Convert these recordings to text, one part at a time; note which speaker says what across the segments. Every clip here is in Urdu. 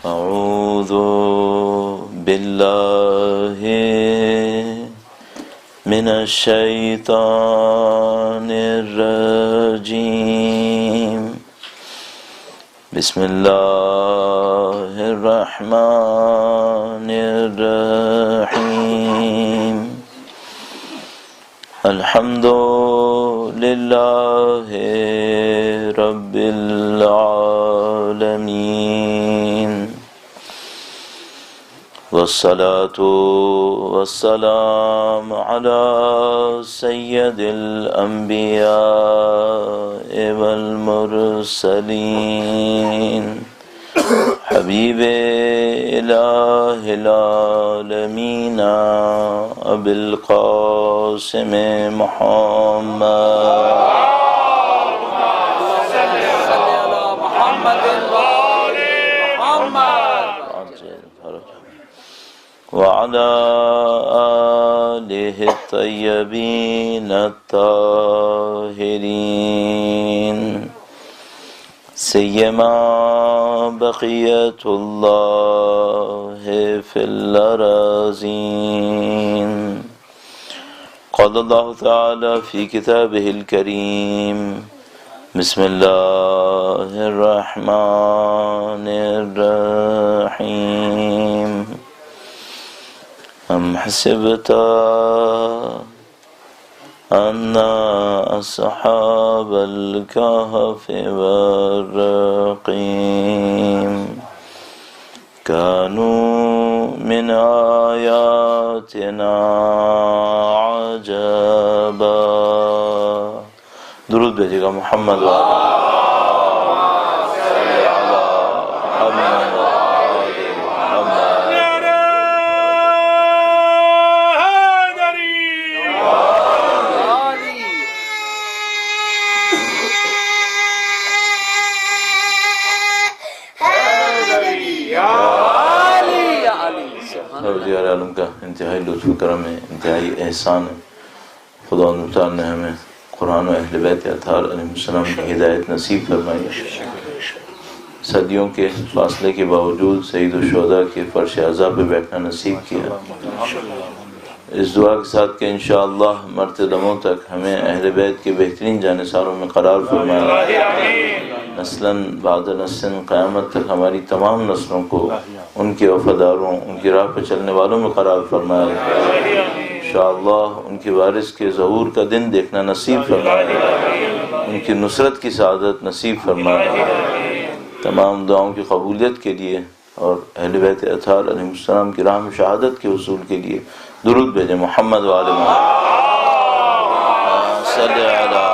Speaker 1: أعوذ بالله من الشيطان الرجيم بسم الله الرحمن الرحيم الحمد لله رب العالمين والصلاة والسلام على سيد الأنبياء والمرسلين حبيب إله العالمين أبي القاسم محمد وعلى آله الطيبين الطاهرين سيما بقية الله في الأراضين قال الله تعالى في كتابه الكريم بسم الله الرحمن الرحيم أم حسبت أن أصحاب الكهف والرقيم كانوا من آياتنا عجبا درود بھیجے گا محمد عالم کا انتہائی لطف و کرم ہے، انتہائی احسان ہے۔ خدا تعالیٰ نے ہمیں قرآن و اہل بیت اطہار علیہ السلام کی ہدایت نصیب فرمائی۔ صدیوں کے فاصلے کے باوجود سید الشہداء کے فرش اعضاء پہ بیٹھنا نصیب کیا۔ اس دعا کے ساتھ کہ انشاءاللہ مرتے دموں تک ہمیں اہل بیت کے بہترین جانثاروں میں قرار فرمائے، نسلاً بعد نسل قیامت تک ہماری تمام نسلوں کو ان کے وفاداروں، ان کی راہ پہ چلنے والوں میں قرار فرمائے، انشاءاللہ ان کے وارث کے ظہور کا دن دیکھنا نصیب فرمائے، ان کی نصرت کی سعادت نصیب فرمائے۔ تمام دعاؤں کی قبولیت کے لیے اور اہل بیت اطہار علیہ السلام کی راہ میں شہادت کے حصول کے لیے درود بھیجیں محمد وآل محمد صلی علی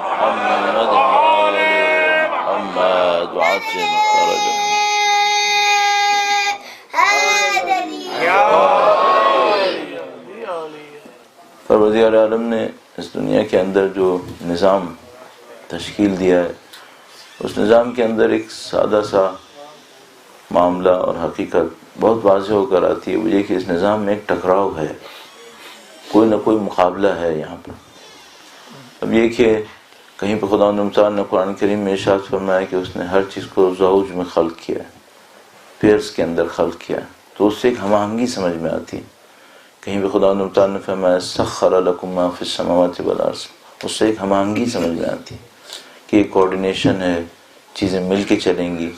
Speaker 1: محمد وآل محمد وعجل فرجهم پروردگار عالم نے اس دنیا کے اندر جو نظام تشکیل دیا ہے، اس نظام کے اندر ایک سادہ سا معاملہ اور حقیقت بہت واضح ہو کر آتی ہے، وہ یہ کہ اس نظام میں ایک ٹکراؤ ہے، کوئی نہ کوئی مقابلہ ہے یہاں پر۔ اب یہ کہ کہیں پہ خدا نے قرآن کریم میں ارشاد فرمایا کہ اس نے ہر چیز کو زوج میں خلق کیا ہے، پیئرس کے اندر خلق کیا ہے، تو اس سے ایک ہم آہنگی سمجھ میں آتی ہے۔ کہیں پہ خدا نے فرمایا سخر لکم ما فی السماوات والارض، اس سے ایک ہم آہنگی سمجھ میں آتی ہے کہ ایک کوارڈینیشن ہے، چیزیں مل کے چلیں گی۔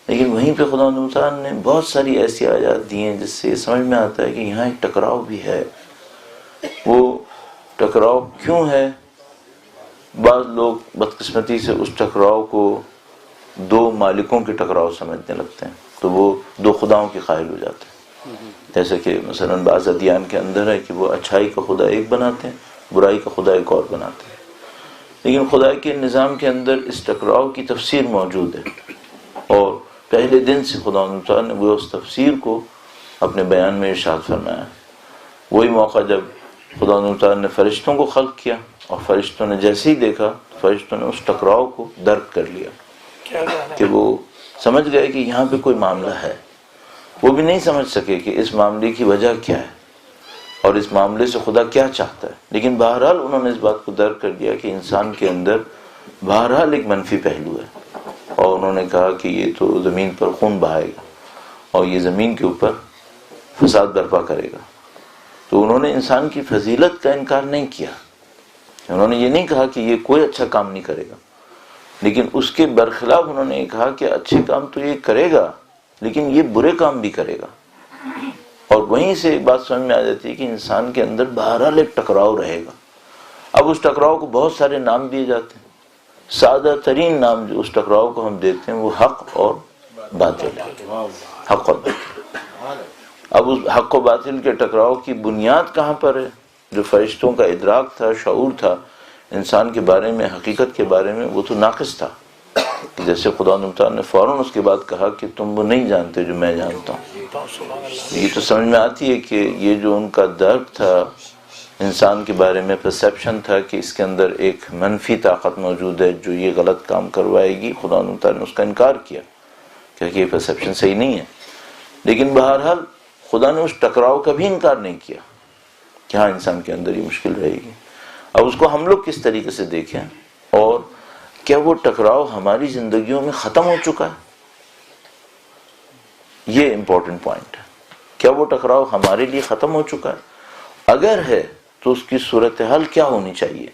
Speaker 1: لیکن وہیں پہ خدا نے بہت ساری ایسی آیات دی ہیں جس سے یہ سمجھ میں آتا ہے کہ یہاں ایک ٹکراؤ بھی ہے۔ وہ ٹکراؤ کیوں ہے؟ بعض لوگ بدقسمتی سے اس ٹکراؤ کو دو مالکوں کے ٹکراؤ سمجھنے لگتے ہیں، تو وہ دو خداؤں کے قائل ہو جاتے ہیں۔ جیسے کہ مثلا بعض ادیان کے اندر ہے کہ وہ اچھائی کا خدا ایک بناتے ہیں، برائی کا خدا ایک اور بناتے ہیں۔ لیکن خدا کے نظام کے اندر اس ٹکراؤ کی تفسیر موجود ہے، اور پہلے دن سے خدا تعالیٰ نے وہ اس تفسیر کو اپنے بیان میں ارشاد فرمایا۔ وہی موقع جب خدا تعالیٰ نے فرشتوں کو خلق کیا، اور فرشتوں نے جیسے ہی دیکھا تو فرشتوں نے اس ٹکراؤ کو درک کر لیا کہ وہ سمجھ گئے کہ یہاں پہ کوئی معاملہ ہے۔ وہ بھی نہیں سمجھ سکے کہ اس معاملے کی وجہ کیا ہے اور اس معاملے سے خدا کیا چاہتا ہے، لیکن بہرحال انہوں نے اس بات کو درک کر دیا کہ انسان کے اندر بہرحال ایک منفی پہلو ہے، اور انہوں نے کہا کہ یہ تو زمین پر خون بہائے گا، اور یہ زمین کے اوپر فساد برپا کرے گا۔ تو انہوں نے انسان کی فضیلت کا انکار نہیں کیا، انہوں نے یہ نہیں کہا کہ یہ کوئی اچھا کام نہیں کرے گا، لیکن اس کے برخلاف انہوں نے یہ کہا کہ اچھے کام تو یہ کرے گا لیکن یہ برے کام بھی کرے گا۔ اور وہیں سے ایک بات سمجھ میں آ جاتی ہے کہ انسان کے اندر بہرحال ایک ٹکراؤ رہے گا۔ اب اس ٹکراؤ کو بہت سارے نام دیے جاتے ہیں، سادہ ترین نام جو اس ٹکراؤ کو ہم دیتے ہیں وہ حق اور باطل ہے، حق اور باطل۔ اب اس حق و باطل کے ٹکراؤ کی بنیاد کہاں پر ہے؟ جو فرشتوں کا ادراک تھا، شعور تھا انسان کے بارے میں، حقیقت کے بارے میں، وہ تو ناقص تھا۔ جیسے خدا تعالیٰ نے فوراً اس کے بعد کہا کہ تم وہ نہیں جانتے جو میں جانتا ہوں۔ یہ تو سمجھ میں آتی ہے کہ یہ جو ان کا درک تھا انسان کے بارے میں، پرسیپشن تھا کہ اس کے اندر ایک منفی طاقت موجود ہے جو یہ غلط کام کروائے گی، خدا تعالیٰ نے اس کا انکار کیا کہ یہ پرسیپشن صحیح نہیں ہے۔ لیکن بہرحال خدا نے اس ٹکراؤ کا بھی انکار نہیں کیا کہ ہاں انسان کے اندر یہ مشکل رہے گی۔ اب اس کو ہم لوگ کس طریقے سے دیکھیں، اور کیا وہ ٹکراؤ ہماری زندگیوں میں ختم ہو چکا ہے؟ یہ امپورٹنٹ پوائنٹ ہے۔ کیا وہ ٹکراؤ ہمارے لیے ختم ہو چکا ہے؟ اگر ہے تو اس کی صورتحال کیا ہونی چاہیے؟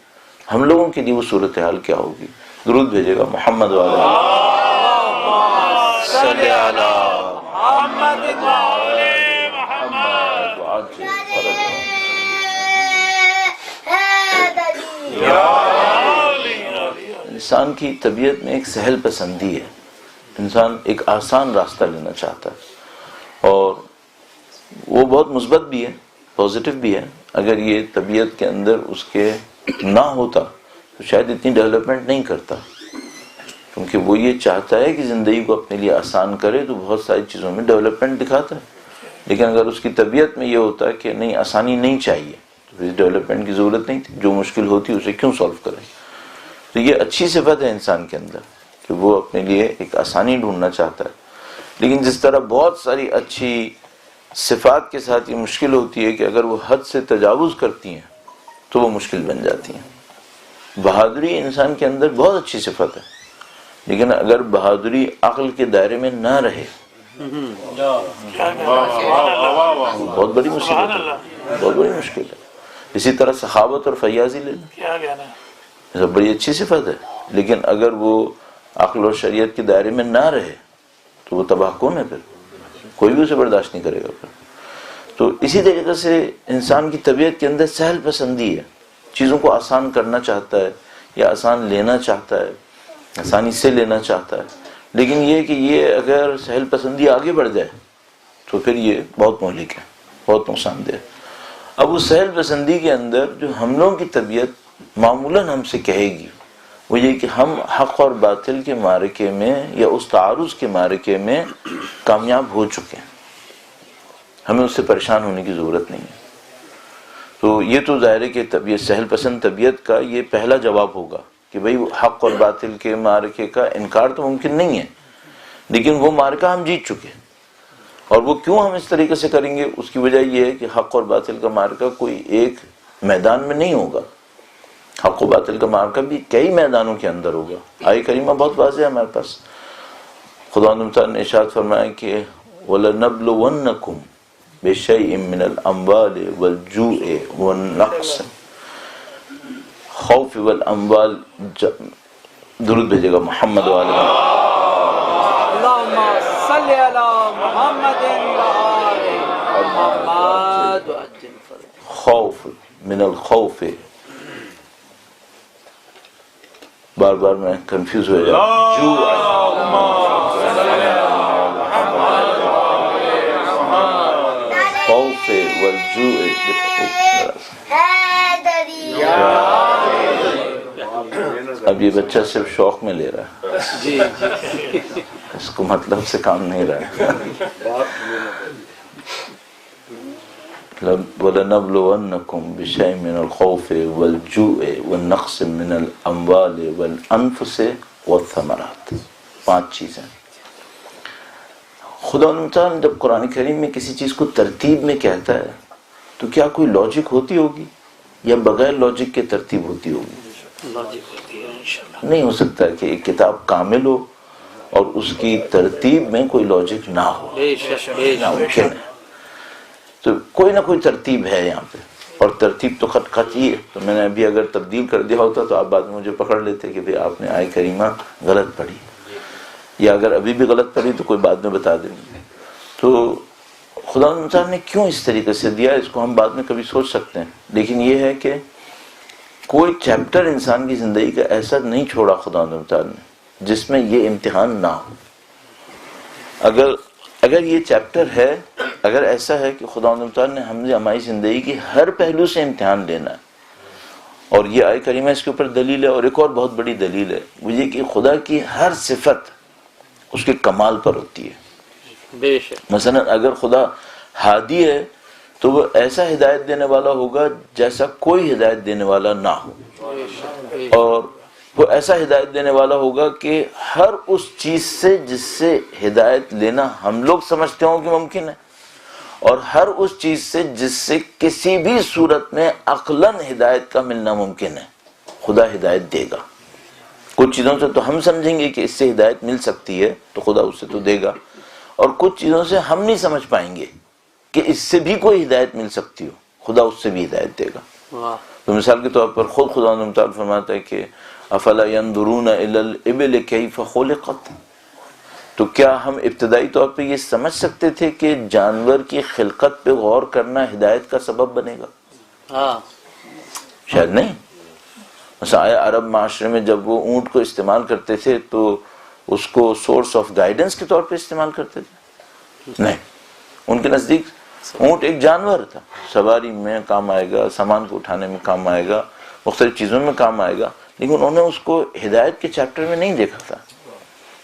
Speaker 1: ہم لوگوں کے لیے وہ صورتحال کیا ہوگی؟ درود بھیجے گا محمد والا صلی علی محمد انسان کی طبیعت میں ایک سہل پسندی ہے، انسان ایک آسان راستہ لینا چاہتا ہے، اور وہ بہت مثبت بھی ہے، پازیٹیو بھی ہے۔ اگر یہ طبیعت کے اندر اس کے نہ ہوتا تو شاید اتنی ڈیولپمنٹ نہیں کرتا، کیونکہ وہ یہ چاہتا ہے کہ زندگی کو اپنے لیے آسان کرے تو بہت ساری چیزوں میں ڈیولپمنٹ دکھاتا ہے۔ لیکن اگر اس کی طبیعت میں یہ ہوتا ہے کہ نہیں، آسانی نہیں چاہیے، تو اس ڈیولپمنٹ کی ضرورت نہیں تھی، جو مشکل ہوتی اسے کیوں سالو کرے۔ تو یہ اچھی صفت ہے انسان کے اندر کہ وہ اپنے لیے ایک آسانی ڈھونڈنا چاہتا ہے۔ لیکن جس طرح بہت ساری اچھی صفات کے ساتھ یہ مشکل ہوتی ہے کہ اگر وہ حد سے تجاوز کرتی ہیں تو وہ مشکل بن جاتی ہیں۔ بہادری انسان کے اندر بہت اچھی صفت ہے، لیکن اگر بہادری عقل کے دائرے میں نہ رہے بہت بڑی مصیبت ہے، بہت بڑی مشکل ہے۔ اسی طرح سخاوت اور فیاضی لے لیں، سب بڑی اچھی صفت ہے، لیکن اگر وہ عقل اور شریعت کے دائرے میں نہ رہے تو وہ تباہ کون ہے، پھر کوئی بھی اسے برداشت نہیں کرے گا پھر۔ تو اسی طریقے سے انسان کی طبیعت کے اندر سہل پسندی ہے، چیزوں کو آسان کرنا چاہتا ہے یا آسان لینا چاہتا ہے، آسانی سے لینا چاہتا ہے۔ لیکن یہ کہ یہ اگر سہل پسندی آگے بڑھ جائے تو پھر یہ بہت مہلک ہے، بہت نقصان دہ ہے۔ اب اس سہل پسندی کے اندر جو ہم لوگوں کی طبیعت معمولاً ہم سے کہے گی وہ یہ کہ ہم حق اور باطل کے معرکے میں یا اس تعارض کے معرکے میں کامیاب ہو چکے ہیں، ہمیں اس سے پریشان ہونے کی ضرورت نہیں ہے۔ تو یہ تو ظاہر ہے کہ طبیعت، سہل پسند طبیعت کا یہ پہلا جواب ہوگا کہ بھئی حق اور باطل کے معرکے کا انکار تو ممکن نہیں ہے، لیکن وہ معرکہ ہم جیت چکے ہیں۔ اور وہ کیوں ہم اس طریقے سے کریں گے؟ اس کی وجہ یہ ہے کہ حق اور باطل کا معرکہ کوئی ایک میدان میں نہیں ہوگا، حق و باطل کا معرکہ بھی کئی میدانوں کے اندر ہوگا۔ آیہ کریمہ بہت واضح ہے ہمارے پاس، خدا تعالیٰ نے ارشاد فرمایا کہ وَلَنَبْلُوَنَّكُمْ بِشَيْءٍ مِّنَ الْأَمْوَالِ وَالْجُوعِ وَالنَّقْصِ، خوف والاموال۔ درود بھیجے گا محمد وعلی
Speaker 2: اللہم صلی علی محمد وآل
Speaker 1: خوف من الخوف، بار بار میں کنفیوز ہو خوف والجوع۔ اب یہ بچہ صرف شوق میں لے رہا ہے، اس کو مطلب سے کام نہیں رہا ہے۔ وَلَنَبْلُوَنَّكُمْ بِشَيْءٍ مِّنَ الْخَوْفِ وَالْجُوعِ وَالنَّقْصِ مِّنَ الْأَمْوَالِ وَالْأَنفُسِ وَالثَّمَرَاتِ، 5 چیزیں۔ خدا تعالیٰ جب قرآن کریم میں کسی چیز کو ترتیب میں کہتا ہے تو کیا کوئی لاجک ہوتی ہوگی یا بغیر لاجک کے ترتیب ہوتی ہوگی؟ نہیں ہو سکتا کہ ایک کتاب کامل ہو اور اس کی ترتیب میں کوئی لاجک نہ ہو،
Speaker 2: بے شک بے شک
Speaker 1: ناممکن ہے۔ تو کوئی نہ کوئی ترتیب ہے یہاں پہ، اور ترتیب تو خط قطعی ہے۔ تو میں نے ابھی اگر تبدیل کر دیا ہوتا تو آپ بعد میں مجھے پکڑ لیتے کہ بھئی آپ نے آیت کریمہ غلط پڑھی، یا اگر ابھی بھی غلط پڑھی تو کوئی بعد میں بتا دیں گے۔ تو خدا تعالیٰ نے کیوں اس طریقے سے دیا، اس کو ہم بعد میں کبھی سوچ سکتے ہیں، لیکن یہ ہے کہ کوئی چیپٹر انسان کی زندگی کا ایسا نہیں چھوڑا خدا تعالیٰ نے جس میں یہ امتحان نہ ہو۔ اگر یہ چیپٹر ہے، اگر ایسا ہے کہ خدا تعالیٰ نے ہماری زندگی کی ہر پہلو سے امتحان لینا ہے، اور یہ آیت کریمہ اس کے اوپر دلیل ہے، اور ایک اور بہت بڑی دلیل ہے وہ یہ کہ خدا کی ہر صفت اس کے کمال پر ہوتی ہے۔
Speaker 2: بے شک
Speaker 1: مثلا اگر خدا ہادی ہے تو وہ ایسا ہدایت دینے والا ہوگا جیسا کوئی ہدایت دینے والا نہ ہو، اور وہ ایسا ہدایت دینے والا ہوگا کہ ہر اس چیز سے جس سے ہدایت لینا ہم لوگ سمجھتے ہوں کہ ممکن ہے، اور ہر اس چیز سے جس سے کسی بھی صورت میں عقلاً ہدایت کا ملنا ممکن ہے، خدا ہدایت دے گا۔ کچھ چیزوں سے تو ہم سمجھیں گے کہ اس سے ہدایت مل سکتی ہے تو خدا اس سے تو دے گا، اور کچھ چیزوں سے ہم نہیں سمجھ پائیں گے کہ اس سے بھی کوئی ہدایت مل سکتی ہو، خدا اس سے بھی ہدایت دے گا۔
Speaker 2: واہ
Speaker 1: تو مثال کے طور پر خود خدا تعالیٰ فرماتا ہے کہ افلا ينظرون الى الابل كيف خلقت، تو کیا ہم ابتدائی طور پہ یہ سمجھ سکتے تھے کہ جانور کی خلقت پہ غور کرنا ہدایت کا سبب بنے گا؟
Speaker 2: ہاں
Speaker 1: شاید نہیں۔ مثلا عرب معاشرے میں جب وہ اونٹ کو استعمال کرتے تھے تو اس کو سورس آف گائیڈنس کے طور پہ استعمال کرتے تھے؟ نہیں، ان کے نزدیک اونٹ ایک جانور تھا، سواری میں کام آئے گا، سامان کو اٹھانے میں کام آئے گا، مختلف چیزوں میں کام آئے گا، لیکن انہوں نے اس کو ہدایت کے چیپٹر میں نہیں دیکھا تھا۔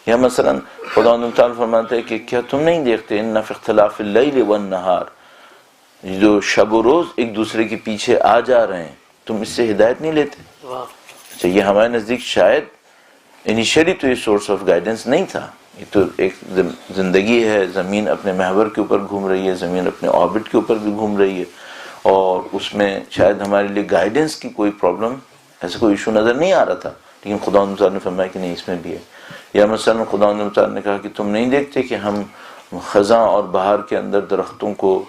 Speaker 1: یا مثلا خدا تعالیٰ فرماتے ہیں کہ کیا تم نہیں دیکھتے ان فی اختلاف اللیل والنہار، جو شب و روز ایک دوسرے کے پیچھے آ جا رہے ہیں، تم اس سے ہدایت نہیں لیتے؟
Speaker 2: واہ
Speaker 1: اچھا، یہ ہمارے نزدیک شاید انیشیلی تو یہ سورس آف گائیڈنس نہیں تھا، یہ تو ایک زندگی ہے، زمین اپنے محور کے اوپر گھوم رہی ہے، زمین اپنے آربٹ کے اوپر بھی گھوم رہی ہے، اور اس میں شاید ہمارے لیے گائیڈنس کی کوئی پرابلم، ایسا کوئی ایشو نظر نہیں آ رہا تھا، لیکن خدا تعالیٰ نے فرمایا کہ نہیں، اس میں بھی ہے۔ یا مثلا خدا تعالیٰ نے کہا کہ تم نہیں دیکھتے کہ ہم خزاں اور بہار کے اندر درختوں کو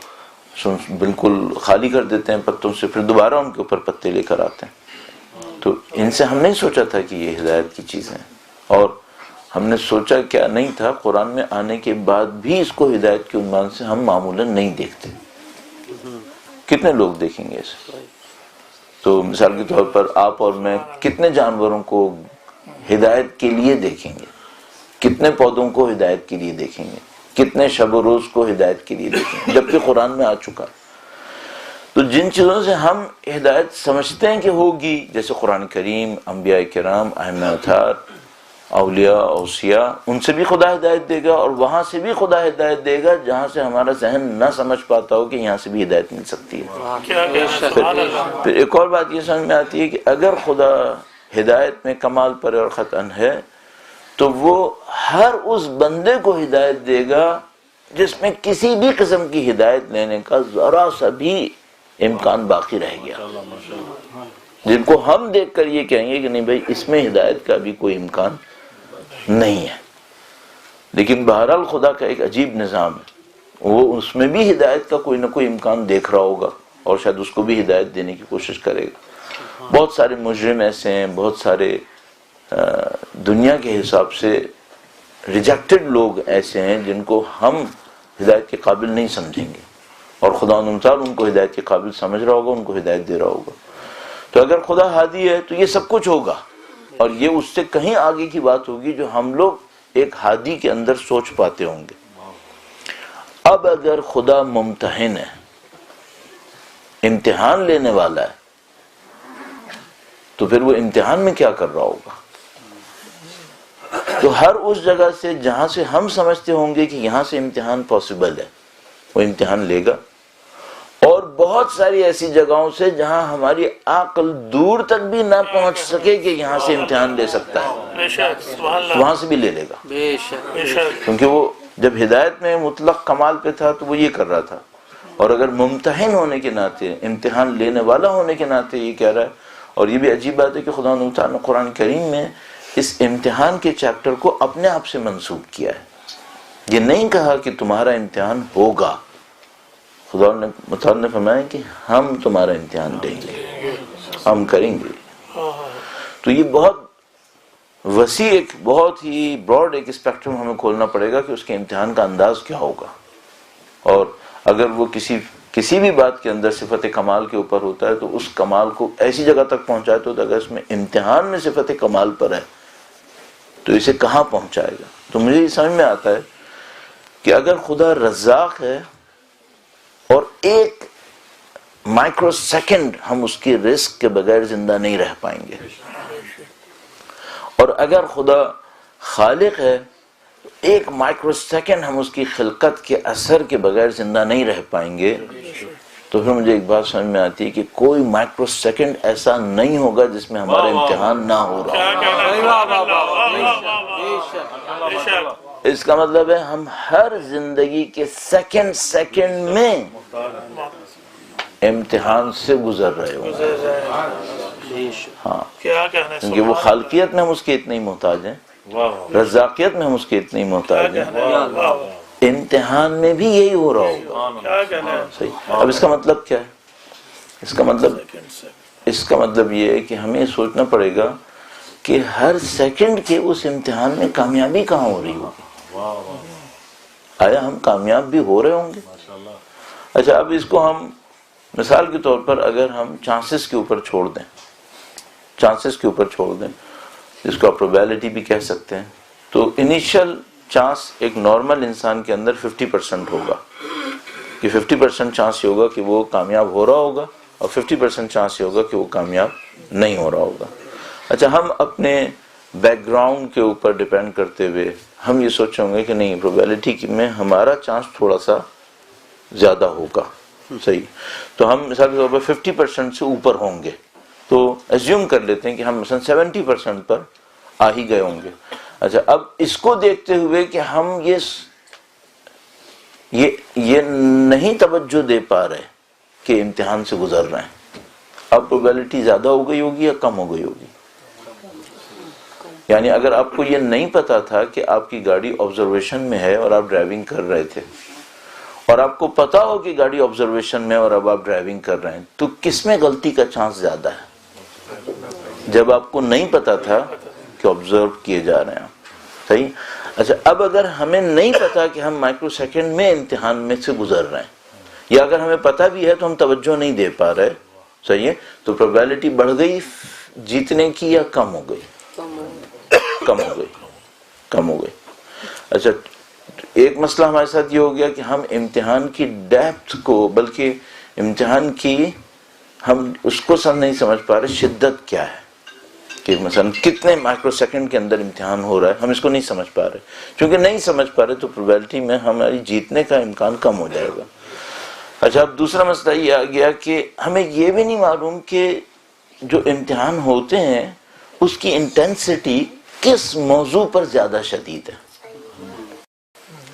Speaker 1: بالکل خالی کر دیتے ہیں پتوں سے، پھر دوبارہ ان کے اوپر پتے لے کر آتے ہیں۔ تو ان سے ہم نہیں سوچا تھا کہ یہ ہدایت کی چیزیں ہیں، اور ہم نے سوچا کیا نہیں تھا، قرآن میں آنے کے بعد بھی اس کو ہدایت کے عنوان سے ہم معمولاً نہیں دیکھتے۔ کتنے لوگ دیکھیں گے اسے؟ تو مثال کے طور پر آپ اور میں کتنے جانوروں کو ہدایت کے لیے دیکھیں گے، کتنے پودوں کو ہدایت کے لیے دیکھیں گے، کتنے شب و روز کو ہدایت کے لیے دیکھیں گے، جبکہ قرآن میں آ چکا۔ تو جن چیزوں سے ہم ہدایت سمجھتے ہیں کہ ہوگی، جیسے قرآن کریم، انبیاء کرام، ائمہ اطہار، اولیاء، اوصیاء، ان سے بھی خدا ہدایت دے گا، اور وہاں سے بھی خدا ہدایت دے گا جہاں سے ہمارا ذہن نہ سمجھ پاتا ہو کہ یہاں سے بھی ہدایت مل سکتی ہے۔ پھر ایک اور بات یہ سمجھ میں آتی ہے کہ اگر خدا ہدایت میں کمال پر اور خطأً ہے تو وہ ہر اس بندے کو ہدایت دے گا جس میں کسی بھی قسم کی ہدایت لینے کا ذرا سا بھی امکان باقی رہ گیا، جن کو ہم دیکھ کر یہ کہیں گے کہ نہیں بھائی اس میں ہدایت کا بھی کوئی امکان نہیں ہے۔ لیکن بہرحال خدا کا ایک عجیب نظام ہے، وہ اس میں بھی ہدایت کا کوئی نہ کوئی امکان دیکھ رہا ہوگا، اور شاید اس کو بھی ہدایت دینے کی کوشش کرے گا۔ بہت سارے مجرم ایسے ہیں، بہت سارے دنیا کے حساب سے ریجیکٹڈ لوگ ایسے ہیں جن کو ہم ہدایت کے قابل نہیں سمجھیں گے، اور خدا تعالیٰ ان کو ہدایت کے قابل سمجھ رہا ہوگا، ان کو ہدایت دے رہا ہوگا۔ تو اگر خدا ہادی ہے تو یہ سب کچھ ہوگا، اور یہ اس سے کہیں آگے کی بات ہوگی جو ہم لوگ ایک ہادی کے اندر سوچ پاتے ہوں گے۔ اب اگر خدا ممتحن ہے، امتحان لینے والا ہے، تو پھر وہ امتحان میں کیا کر رہا ہوگا؟ تو ہر اس جگہ سے جہاں سے ہم سمجھتے ہوں گے کہ یہاں سے امتحان پاسبل ہے، وہ امتحان لے گا، اور بہت ساری ایسی جگہوں سے جہاں ہماری عقل دور تک بھی نہ پہنچ سکے کہ یہاں سے امتحان لے سکتا ہے، وہاں سے بھی لے لے گا۔
Speaker 2: بے شک
Speaker 1: کیونکہ وہ جب ہدایت میں مطلق کمال پہ تھا تو وہ یہ کر رہا تھا، اور اگر ممتحن ہونے کے ناطے، امتحان لینے والا ہونے کے ناطے یہ کہہ رہا ہے۔ اور یہ بھی عجیب بات ہے کہ خدا تعالیٰ نے قرآن کریم میں اس امتحان کے چیپٹر کو اپنے آپ سے منسوب کیا ہے. یہ نہیں کہا کہ تمہارا امتحان ہوگا. خدا نے متعال نے فرمایا کہ ہم تمہارا امتحان دیں گے، ہم کریں گے. تو یہ بہت وسیع ایک بہت ہی براڈ ایک اسپیکٹرم ہمیں کھولنا پڑے گا کہ اس کے امتحان کا انداز کیا ہوگا. اور اگر وہ کسی بھی بات کے اندر صفت کمال کے اوپر ہوتا ہے تو اس کمال کو ایسی جگہ تک پہنچائے تو اگر اس میں امتحان میں صفت کمال پر ہے تو اسے کہاں پہنچائے گا. تو مجھے یہ سمجھ میں آتا ہے کہ اگر خدا رزاق ہے اور ایک مائکرو سیکنڈ ہم اس کی رزق کے بغیر زندہ نہیں رہ پائیں گے، اور اگر خدا خالق ہے ایک مائکرو سیکنڈ ہم اس کی خلقت کے اثر کے بغیر زندہ نہیں رہ پائیں گے، تو پھر مجھے ایک بات سمجھ میں آتی ہے کہ کوئی مائکرو سیکنڈ ایسا نہیں ہوگا جس میں ہمارا امتحان نہ ہو رہا ہو. اس کا مطلب ہے ہم ہر زندگی کے سیکنڈ میں امتحان سے گزر رہے ہوں گے. ہاں، کیونکہ وہ خالقیت میں ہم اس کے اتنے ہی محتاج ہیں، رزاقیت میں ہم اس کے اتنے ہی محتاج ہیں، امتحان میں بھی یہی ہو رہا ہوگا. صحیح. اب اس کا مطلب کیا ہے؟ اس کا مطلب یہ ہے کہ ہمیں سوچنا پڑے گا کہ ہر سیکنڈ کے اس امتحان میں کامیابی کہاں ہو رہی ہوگی. آیا ہم کامیاب بھی ہو رہے ہوں گے؟ اچھا، اب اس کو ہم مثال کے طور پر اگر ہم چانسز کے اوپر چھوڑ دیں، جس کو آپ پروبیبلٹی بھی کہہ سکتے ہیں، تو انیشل چانس ایک نارمل انسان کے اندر 50% ہوگا کہ 50% چانس یہ ہوگا کہ وہ کامیاب ہو رہا ہوگا اور 50% چانس یہ ہوگا کہ وہ کامیاب نہیں ہو رہا ہوگا. اچھا، ہم اپنے بیک گراؤنڈ کے اوپر ڈیپینڈ کرتے ہوئے ہم یہ سوچیں گے کہ نہیں، پروبیبلٹی میں ہمارا چانس تھوڑا سا زیادہ ہوگا. صحیح. تو ہم مثال کے طور پر 50% سے اوپر ہوں گے، تو ایزیوم کر لیتے ہیں کہ ہم مثلا 70% پر آ ہی گئے ہوں گے. اچھا، اب اس کو دیکھتے ہوئے کہ ہم یہ نہیں توجہ دے پا رہے کہ امتحان سے گزر رہے ہیں، اب پروبیبلٹی زیادہ ہو گئی ہوگی یا کم ہو گئی ہوگی؟ یعنی اگر آپ کو یہ نہیں پتا تھا کہ آپ کی گاڑی آبزرویشن میں ہے اور آپ ڈرائیونگ کر رہے تھے، اور آپ کو پتا ہو کہ گاڑی آبزرویشن میں اور اب آپ ڈرائیونگ کر رہے ہیں، تو کس میں غلطی کا چانس زیادہ ہے؟ جب آپ کو نہیں پتا تھا کہ آبزرو کیے جا رہے ہیں. صحیح. اچھا، اب اگر ہمیں نہیں پتا کہ ہم مائکرو سیکنڈ میں امتحان میں سے گزر رہے ہیں، یا اگر ہمیں پتا بھی ہے تو ہم توجہ نہیں دے پا رہے، صحیح ہے، تو پروبیبلٹی بڑھ گئی جیتنے کی یا کم ہو گئی؟ کم ہو گئی. اچھا، ایک مسئلہ ہمارے ساتھ یہ ہو گیا کہ ہم امتحان کی ڈیپتھ کو، بلکہ امتحان کی ہم اس کو نہیں سمجھ پا رہے شدت کیا ہے، کہ مثلا کتنے مائکرو سیکنڈ کے اندر امتحان ہو رہا ہے، ہم اس کو نہیں سمجھ پا رہے. چونکہ نہیں سمجھ پا رہے تو پروبیبلٹی میں ہماری جیتنے کا امکان کم ہو جائے گا. اچھا، اب دوسرا مسئلہ یہ آ گیا کہ ہمیں یہ بھی نہیں معلوم کہ جو امتحان ہوتے ہیں اس کی انٹینسٹی کس موضوع پر زیادہ شدید ہے.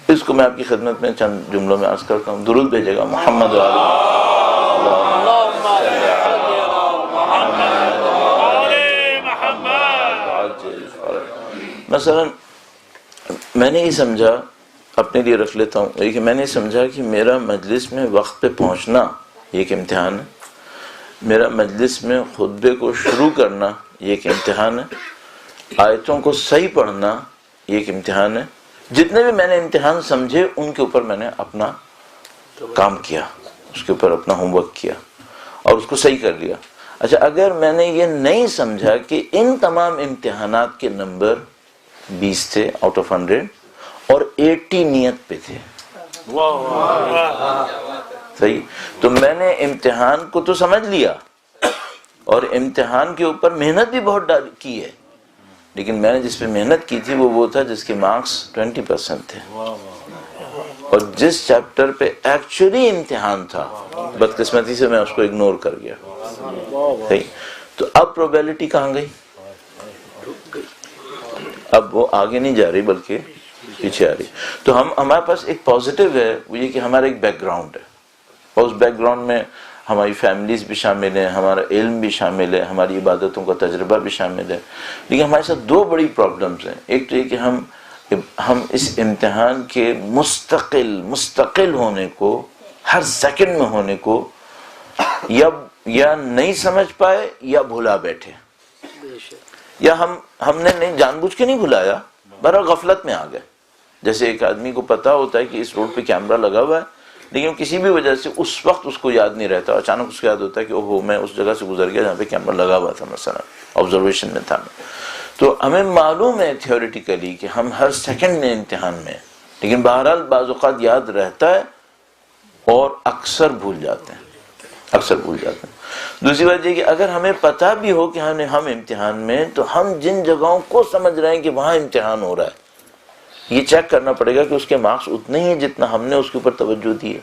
Speaker 1: اس کو میں آپ کی خدمت میں چند جملوں میں عرض کرتا ہوں. درود بھیجے گا محمد مثلا میں نے یہ سمجھا، اپنے لیے رکھ لیتا ہوں کہ میں نے سمجھا کہ میرا مجلس میں وقت پہ پہنچنا یہ ایک امتحان ہے، میرا مجلس میں خطبے کو شروع کرنا یہ ایک امتحان ہے، آیتوں کو صحیح پڑھنا یہ ایک امتحان ہے. جتنے بھی میں نے امتحان سمجھے ان کے اوپر میں نے اپنا کام کیا، اس کے اوپر اپنا ہوم ورک کیا اور اس کو صحیح کر لیا. اچھا، اگر میں نے یہ نہیں سمجھا کہ ان تمام امتحانات کے نمبر 20 تھے آؤٹ آف 100 اور 80 نیت پہ تھے، صحیح، تو میں نے امتحان کو تو سمجھ لیا اور امتحان کے اوپر محنت بھی بہت کی ہے، لیکن میں نے جس پہ محنت کی تھی وہ تھا جس کے مارکس 20% تھے، اور جس چیپٹر پہ ایکچولی امتحان تھا بدقسمتی سے میں اس کو اگنور کر گیا. صحیح. تو اب پروبیبلٹی کہاں گئی؟ اب وہ آگے نہیں جا رہی بلکہ پیچھے آ رہی. تو ہمارے پاس ایک پازیٹیو ہے، وہ یہ کہ ہمارا ایک بیک گراؤنڈ ہے، اور اس بیک گراؤنڈ میں ہماری فیملیز بھی شامل ہیں، ہمارا علم بھی شامل ہے، ہماری عبادتوں کا تجربہ بھی شامل ہے. لیکن ہمارے ساتھ دو بڑی پرابلمز ہیں. ایک تو یہ کہ ہم اس امتحان کے مستقل ہونے کو، ہر سیکنڈ میں ہونے کو یا نہیں سمجھ پائے یا بھلا بیٹھے، یا ہم نے نہیں جان بوجھ کے نہیں بھلایا، بہرحال غفلت میں آ گئے. جیسے ایک آدمی کو پتا ہوتا ہے کہ اس روڈ پہ کیمرہ لگا ہوا ہے، لیکن کسی بھی وجہ سے اس وقت اس کو یاد نہیں رہتا، اچانک اس کو یاد ہوتا ہے کہ اوہو میں اس جگہ سے گزر گیا جہاں پہ کیمرہ لگا ہوا تھا، مثلا آبزرویشن میں تھا. تو ہمیں معلوم ہے تھیوریٹیکلی کہ ہم ہر سیکنڈ میں امتحان میں ہیں، لیکن بہرحال بعض اوقات یاد رہتا ہے اور اکثر بھول جاتے ہیں. دوسری بات یہ کہ اگر ہمیں پتہ بھی ہو کہ ہم امتحان میں، تو ہم جن جگہوں کو سمجھ رہے ہیں کہ وہاں امتحان ہو رہا ہے، یہ چیک کرنا پڑے گا کہ اس کے مارکس اتنے ہی ہیں جتنا ہم نے اس کے اوپر توجہ دی ہے،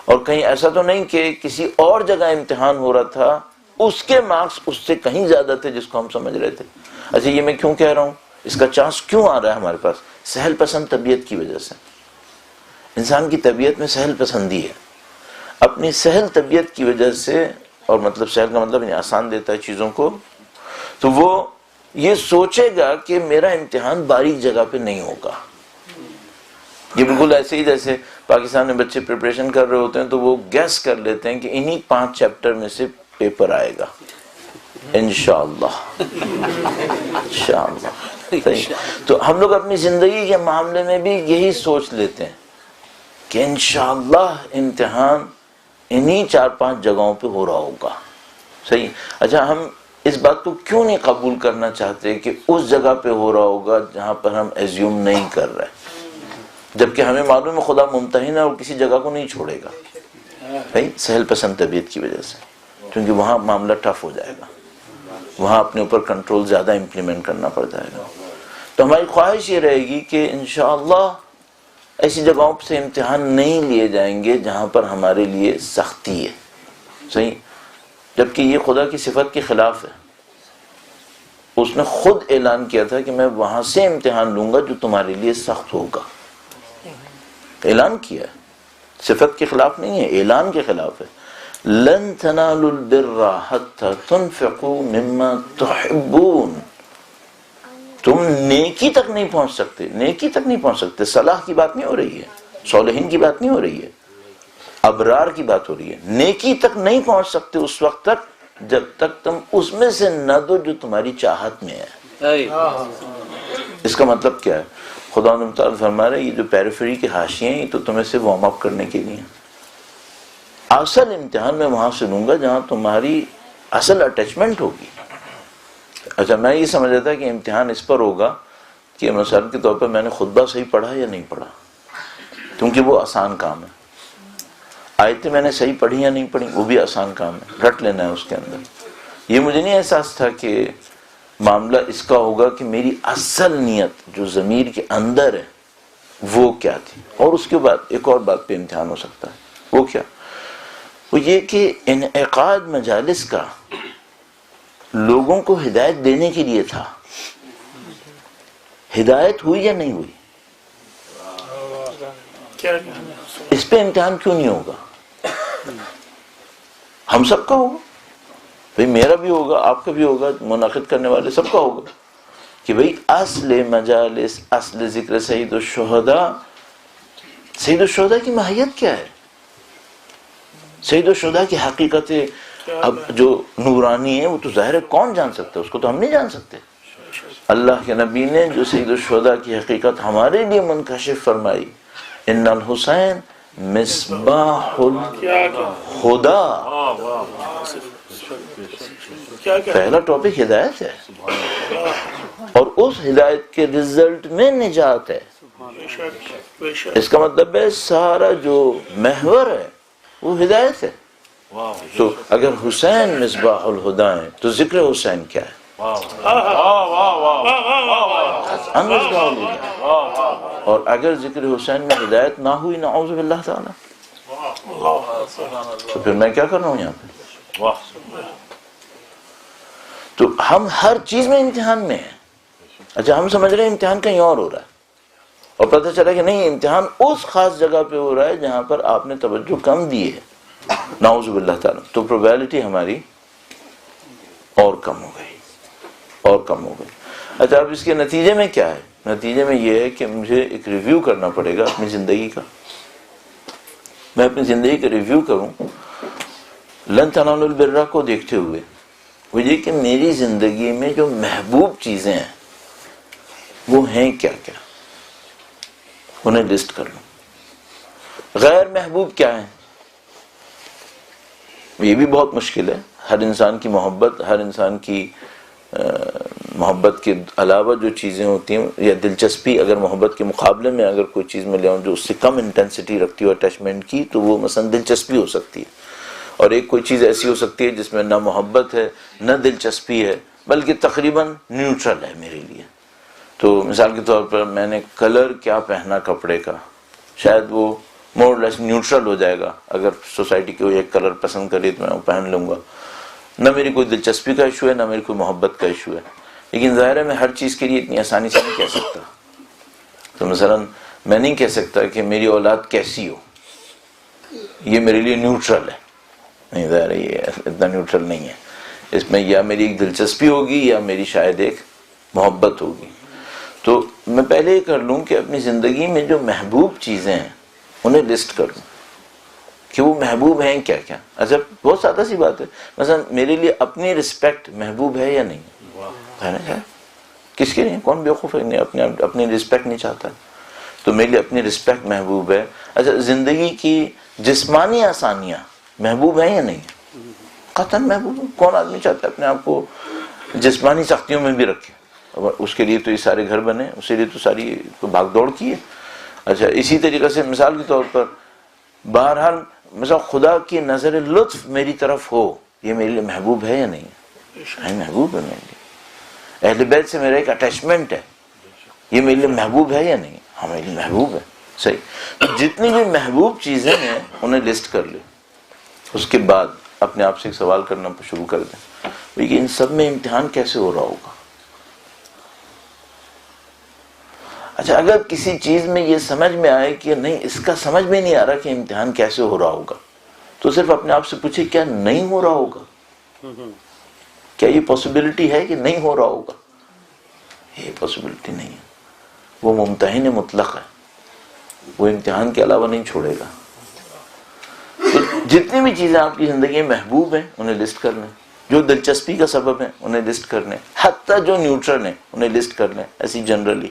Speaker 1: اور کہیں ایسا تو نہیں کہ کسی اور جگہ امتحان ہو رہا تھا، اس کے مارکس اس سے کہیں زیادہ تھے جس کو ہم سمجھ رہے تھے. اچھا یہ میں کیوں کہہ رہا ہوں، اس کا چانس کیوں آ رہا ہے ہمارے پاس؟ سہل پسند طبیعت کی وجہ سے. انسان کی طبیعت میں سہل پسندی ہے. اپنی سہل طبیعت کی وجہ سے، اور مطلب سہل کا مطلب آسان دیتا ہے چیزوں کو، تو وہ یہ سوچے گا کہ میرا امتحان باریک جگہ پہ نہیں ہوگا. یہ بالکل ایسے ہی جیسے پاکستان میں بچے پریپریشن کر رہے ہوتے ہیں تو وہ گیس کر لیتے ہیں کہ انہی 5 چیپٹر میں سے پیپر آئے گا انشاءاللہ. تو ہم لوگ اپنی زندگی کے معاملے میں بھی یہی سوچ لیتے ہیں کہ انشاءاللہ امتحان انہی 4-5 جگہوں پہ ہو رہا ہوگا. صحیح. اچھا ہم اس بات کو کیوں نہیں قبول کرنا چاہتے کہ اس جگہ پہ ہو رہا ہوگا جہاں پر ہم ایزیوم نہیں کر رہے، جبکہ ہمیں معلوم ہے خدا ممتحن ہے اور کسی جگہ کو نہیں چھوڑے گا. صحیح. سہل پسند طبیعت کی وجہ سے، کیونکہ وہاں معاملہ ٹف ہو جائے گا، وہاں اپنے اوپر کنٹرول زیادہ امپلیمنٹ کرنا پڑ جائے گا. تو ہماری خواہش یہ رہے گی کہ انشاءاللہ ایسی جگہوں سے امتحان نہیں لیے جائیں گے جہاں پر ہمارے لیے سختی ہے. صحیح. جبکہ یہ خدا کی صفت کے خلاف ہے. اس نے خود اعلان کیا تھا کہ میں وہاں سے امتحان لوں گا جو تمہارے لیے سخت ہوگا. اعلان کیا ہے، صفت کے خلاف نہیں ہے، اعلان کے خلاف ہے. لن تنالوا البر حتى تنفقوا مما تحبون. تم نیکی تک نہیں پہنچ سکتے. صلاح کی بات نہیں ہو رہی ہے، صالحین کی بات نہیں ہو رہی ہے، ابرار کی بات ہو رہی ہے. نیکی تک نہیں پہنچ سکتے اس وقت تک جب تک تم اس میں سے نہ دو جو تمہاری چاہت میں ہے. اس کا مطلب کیا ہے؟ خدا تعالیٰ فرما رہے ہیں یہ جو پیریفری کے حاشیے ہیں یہ تو تمہیں سے وارم اپ کرنے کے لیے. اصل امتحان میں وہاں سے لوں گا جہاں تمہاری اصل اٹیچمنٹ ہوگی. اچھا میں یہ سمجھ رہا تھا کہ امتحان اس پر ہوگا کہ مثال کے طور پر میں نے خطبہ صحیح پڑھا یا نہیں پڑھا، کیونکہ وہ آسان کام ہے. آیتیں میں نے صحیح پڑھی یا نہیں پڑھی، وہ بھی آسان کام ہے، رٹ لینا ہے اس کے اندر. یہ مجھے نہیں احساس تھا کہ معاملہ اس کا ہوگا کہ میری اصل نیت جو ضمیر کے اندر ہے وہ کیا تھی. اور اس کے بعد ایک اور بات پہ امتحان ہو سکتا ہے. وہ کیا؟ وہ یہ کہ انعقاد مجالس کا لوگوں کو ہدایت دینے کے لیے تھا. ہدایت ہوئی یا نہیں ہوئی؟ اس پہ امتحان کیوں نہیں ہوگا؟ ہم سب کا ہوگا بھئی، میرا بھی ہوگا، آپ کا بھی ہوگا، منعقد کرنے والے سب کا ہوگا کہ بھئی اصل مجالس، اصل ذکر سید الشہداء کی ماہیت کیا ہے؟ سید الشہداء کی حقیقت اب جو نورانی ہے وہ تو ظاہر ہے کون جان سکتا ہے، اس کو تو ہم نہیں جان سکتے. اللہ کے نبی نے جو سید الشہداء کی حقیقت ہمارے لیے منکشف فرمائی، ان الحسین مصباح الہدا. پہلا ٹاپک ہدایت ہے، اور اس ہدایت کے رزلٹ میں نجات ہے. اس کا مطلب ہے سارا جو محور ہے وہ ہدایت ہے. تو اگر حسین مصباح الہدا ہے تو ذکر حسین کیا ہے؟ اور اگر ذکر حسین میں ہدایت نہ ہوئی نعوذ باللہ تعالی، تو پھر میں کیا کر رہا ہوں یہاں پہ؟ تو ہم ہر چیز میں امتحان میں ہیں. اچھا ہم سمجھ رہے ہیں امتحان کہیں اور ہو رہا ہے، اور پتہ چلا کہ نہیں، امتحان اس خاص جگہ پہ ہو رہا ہے جہاں پر آپ نے توجہ کم دی ہے. نعوذ باللہ تعالیٰ، تو پروبیبلٹی ہماری اور کم ہو گئی. اچھا اب اس کے نتیجے میں کیا ہے؟ نتیجے میں یہ ہے کہ مجھے ایک ریویو کرنا پڑے گا اپنی زندگی کا. میں اپنی زندگی کا ریویو کروں لن تنالوا البر کو دیکھتے ہوئے، وہ یہ کہ میری زندگی میں جو محبوب چیزیں ہیں وہ ہیں کیا کیا، انہیں لسٹ کر لوں. غیر محبوب کیا ہیں؟ یہ بھی بہت مشکل ہے. ہر انسان کی محبت، ہر انسان کی محبت کے علاوہ جو چیزیں ہوتی ہیں یا دلچسپی، اگر محبت کے مقابلے میں اگر کوئی چیز میں لے آؤں جو اس سے کم انٹینسٹی رکھتی ہو اٹیچمنٹ کی، تو وہ مثلا دلچسپی ہو سکتی ہے. اور ایک کوئی چیز ایسی ہو سکتی ہے جس میں نہ محبت ہے نہ دلچسپی ہے، بلکہ تقریباً نیوٹرل ہے میرے لیے. تو مثال کے طور پر میں نے کلر کیا پہنا کپڑے کا، شاید وہ مور لیس نیوٹرل ہو جائے گا. اگر سوسائٹی کوئی ایک کلر پسند کری تو میں وہ پہن لوں گا. نہ میری کوئی دلچسپی کا ایشو ہے نہ میری کوئی محبت کا ایشو ہے. لیکن ظاہر ہے میں ہر چیز کے لیے اتنی آسانی سے نہیں کہہ سکتا. تو مثلا میں نہیں کہہ سکتا کہ میری اولاد کیسی ہو، یہ میرے لیے نیوٹرل ہے. نہیں، ظاہر ہے یہ اتنا نیوٹرل نہیں ہے. اس میں یا میری ایک دلچسپی ہوگی یا میری شاید ایک محبت ہوگی. تو میں پہلے یہ کر لوں کہ اپنی زندگی میں جو محبوب چیزیں ہیں انہیں لسٹ کر لوں کہ وہ محبوب ہیں کیا کیا. اچھا بہت سادہ سی بات ہے، مثلا میرے لیے اپنی رسپیکٹ محبوب ہے یا نہیں ہے؟ کس کے لیے؟ کون بیوقوف ہے اپنی رسپیکٹ نہیں چاہتا؟ تو میرے لیے اپنی رسپیکٹ محبوب ہے. اچھا زندگی کی جسمانی آسانیاں محبوب ہیں یا نہیں؟ قطعاً محبوب ہے. کون آدمی چاہتا ہے اپنے آپ کو جسمانی سختیوں میں بھی رکھے؟ اس کے لیے تو یہ سارے گھر بنے، اس کے لیے تو ساری بھاگ دوڑ کی ہے. اچھا اسی طریقے سے مثال کے طور پر بہرحال مثلا خدا کی نظر لطف میری طرف ہو، یہ میرے لیے محبوب ہے یا نہیں؟ محبوب ہے میرے لیے. اہل بیت سے میرا ایک اٹیچمنٹ ہے، یہ میرے لیے محبوب ہے یا نہیں؟ ہاں میرے لیے محبوب ہے. صحیح. تو جتنی بھی محبوب چیزیں ہیں انہیں لسٹ کر لیں. اس کے بعد اپنے آپ سے ایک سوال کرنا شروع کر دیں کہ ان سب میں امتحان کیسے ہو رہا ہوگا. اچھا اگر کسی چیز میں یہ سمجھ میں آئے کہ نہیں اس کا سمجھ میں نہیں آ رہا کہ امتحان کیسے ہو رہا ہوگا، تو صرف اپنے آپ سے پوچھے کیا نہیں ہو رہا ہوگا؟ کیا یہ پاسبلٹی ہے کہ نہیں ہو رہا ہوگا؟ یہ پاسبلٹی نہیں ہے. وہ ممتحن مطلق ہے، وہ امتحان کے علاوہ نہیں چھوڑے گا. تو جتنی بھی چیزیں آپ کی زندگی میں محبوب ہیں انہیں لسٹ کر لیں، جو دلچسپی کا سبب ہیں انہیں لسٹ کر لیں، حتیٰ جو نیوٹرل ہیں انہیں لسٹ کر لیں ایسی جنرلی.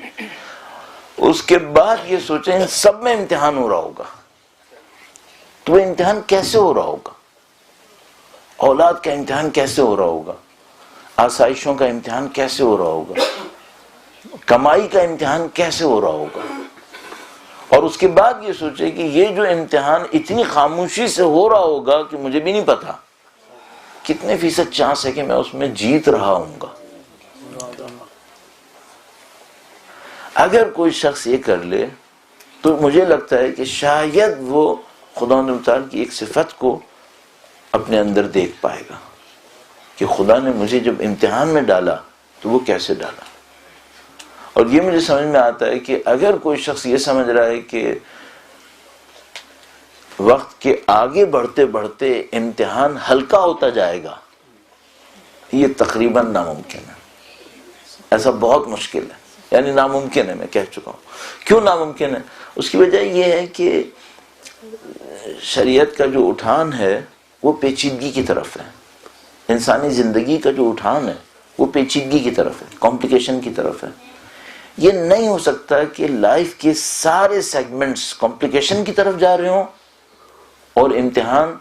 Speaker 1: اس کے بعد یہ سوچیں ان سب میں امتحان ہو رہا ہوگا تو وہ امتحان کیسے ہو رہا ہوگا. اولاد کا امتحان کیسے ہو رہا ہوگا، آسائشوں کا امتحان کیسے ہو رہا ہوگا، کمائی کا امتحان کیسے ہو رہا ہوگا. اور اس کے بعد یہ سوچے کہ یہ جو امتحان اتنی خاموشی سے ہو رہا ہوگا کہ مجھے بھی نہیں پتا کتنے فیصد چانس ہے کہ میں اس میں جیت رہا ہوں گا. اگر کوئی شخص یہ کر لے تو مجھے لگتا ہے کہ شاید وہ خدا تعالیٰ کی ایک صفت کو اپنے اندر دیکھ پائے گا کہ خدا نے مجھے جب امتحان میں ڈالا تو وہ کیسے ڈالا. اور یہ مجھے سمجھ میں آتا ہے کہ اگر کوئی شخص یہ سمجھ رہا ہے کہ وقت کے آگے بڑھتے بڑھتے امتحان ہلکا ہوتا جائے گا، یہ تقریباً ناممکن ہے. ایسا بہت مشکل ہے، یعنی ناممکن ہے. میں کہہ چکا ہوں کیوں ناممکن ہے. اس کی وجہ یہ ہے کہ شریعت کا جو اٹھان ہے وہ پیچیدگی کی طرف ہے. انسانی زندگی کا جو اٹھان ہے وہ پیچیدگی کی طرف ہے، کمپلیکیشن کی طرف ہے. یہ نہیں ہو سکتا کہ لائف کے سارے سیگمنٹس کمپلیکیشن کی طرف جا رہے ہوں اور امتحان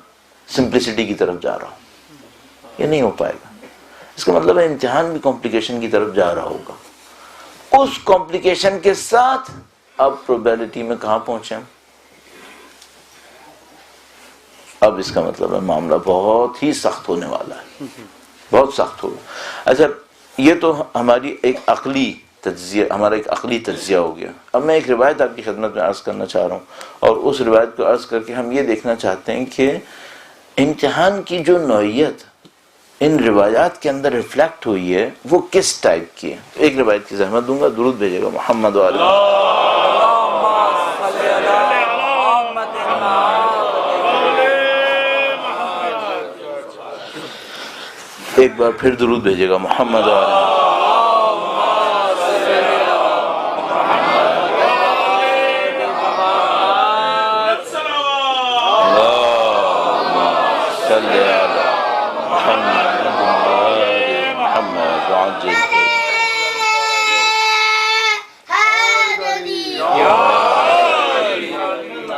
Speaker 1: سمپلسٹی کی طرف جا رہا ہوں. یہ نہیں ہو پائے گا. اس کا مطلب ہے امتحان بھی کمپلیکیشن کی طرف جا رہا ہوگا. اس کمپلیکیشن کے ساتھ اب پروبیبلٹی میں کہاں پہنچے ہم. اب اس کا مطلب ہے معاملہ بہت ہی سخت ہونے والا ہے، بہت سخت ہوگا. اچھا یہ تو ہماری ایک عقلی تجزیہ، ہمارا ایک عقلی تجزیہ ہو گیا. اب میں ایک روایت آپ کی خدمت میں عرض کرنا چاہ رہا ہوں، اور اس روایت کو عرض کر کے ہم یہ دیکھنا چاہتے ہیں کہ امتحان کی جو نوعیت ان روایات کے اندر ریفلیکٹ ہوئی ہے وہ کس ٹائپ کی ہے. ایک روایت کی زحمت دوں گا، درود بھیجے گا محمد ایک بار پھر درود بھیجے گا محمد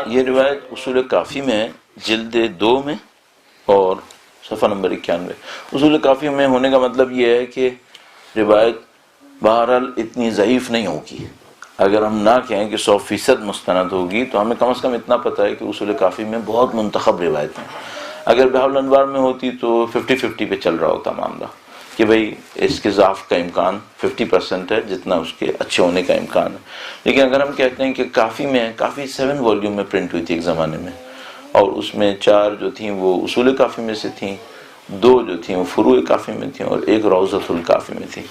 Speaker 1: یہ روایت اصول کافی میں ہے، جلد 2 میں اور صفحہ نمبر 91۔ اصول کافی میں ہونے کا مطلب یہ ہے کہ روایت بہرحال اتنی ضعیف نہیں ہوگی۔ اگر ہم نہ کہیں کہ 100% مستند ہوگی تو ہمیں کم از کم اتنا پتہ ہے کہ اصول کافی میں بہت منتخب روایت ہیں۔ اگر بحر الانوار میں ہوتی تو 50-50 پہ چل رہا ہوتا معاملہ کہ بھئی اس کے ضعف کا امکان 50% ہے جتنا اس کے اچھے ہونے کا امکان ہے۔ لیکن اگر ہم کہتے ہیں کہ کافی میں، کافی 7 والیوم میں پرنٹ ہوئی تھی ایک زمانے میں، اور اس میں 4 جو تھیں وہ اصول کافی میں سے تھیں، 2 جو تھیں وہ فروع کافی میں تھیں، اور 1 روضۃ الکافی میں تھی۔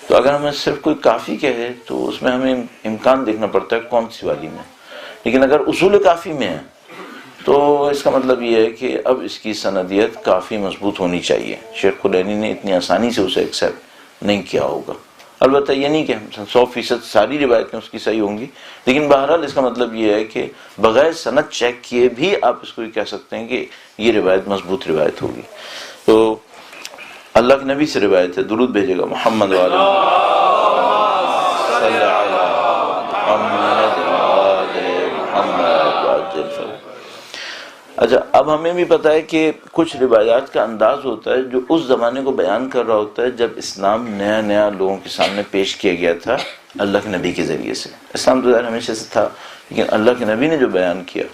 Speaker 1: تو اگر ہمیں صرف کوئی کافی کہے تو اس میں ہمیں امکان دیکھنا پڑتا ہے کون سی والی میں۔ لیکن اگر اصول کافی میں ہے تو اس کا مطلب یہ ہے کہ اب اس کی سندیت کافی مضبوط ہونی چاہیے۔ شیخ کلینی نے اتنی آسانی سے اسے ایکسیپٹ نہیں کیا ہوگا۔ البتہ یہ نہیں کہ 100% ساری روایتیں اس کی صحیح ہوں گی، لیکن بہرحال اس کا مطلب یہ ہے کہ بغیر سند چیک کیے بھی آپ اس کو یہ کہہ سکتے ہیں کہ یہ روایت مضبوط روایت ہوگی۔ تو اللہ کے نبی سے روایت ہے، درود بھیجے گا محمد وعلی صلی علی محمد وعلی محمد وعجل فرج۔ اچھا، اب ہمیں بھی پتہ ہے کہ کچھ روایات کا انداز ہوتا ہے جو اس زمانے کو بیان کر رہا ہوتا ہے جب اسلام نیا نیا لوگوں کے سامنے پیش کیا گیا تھا اللہ کے نبی کے ذریعے سے۔ اسلام تو ظاہر ہمیشہ سے تھا، لیکن اللہ کے نبی نے جو بیان کیا،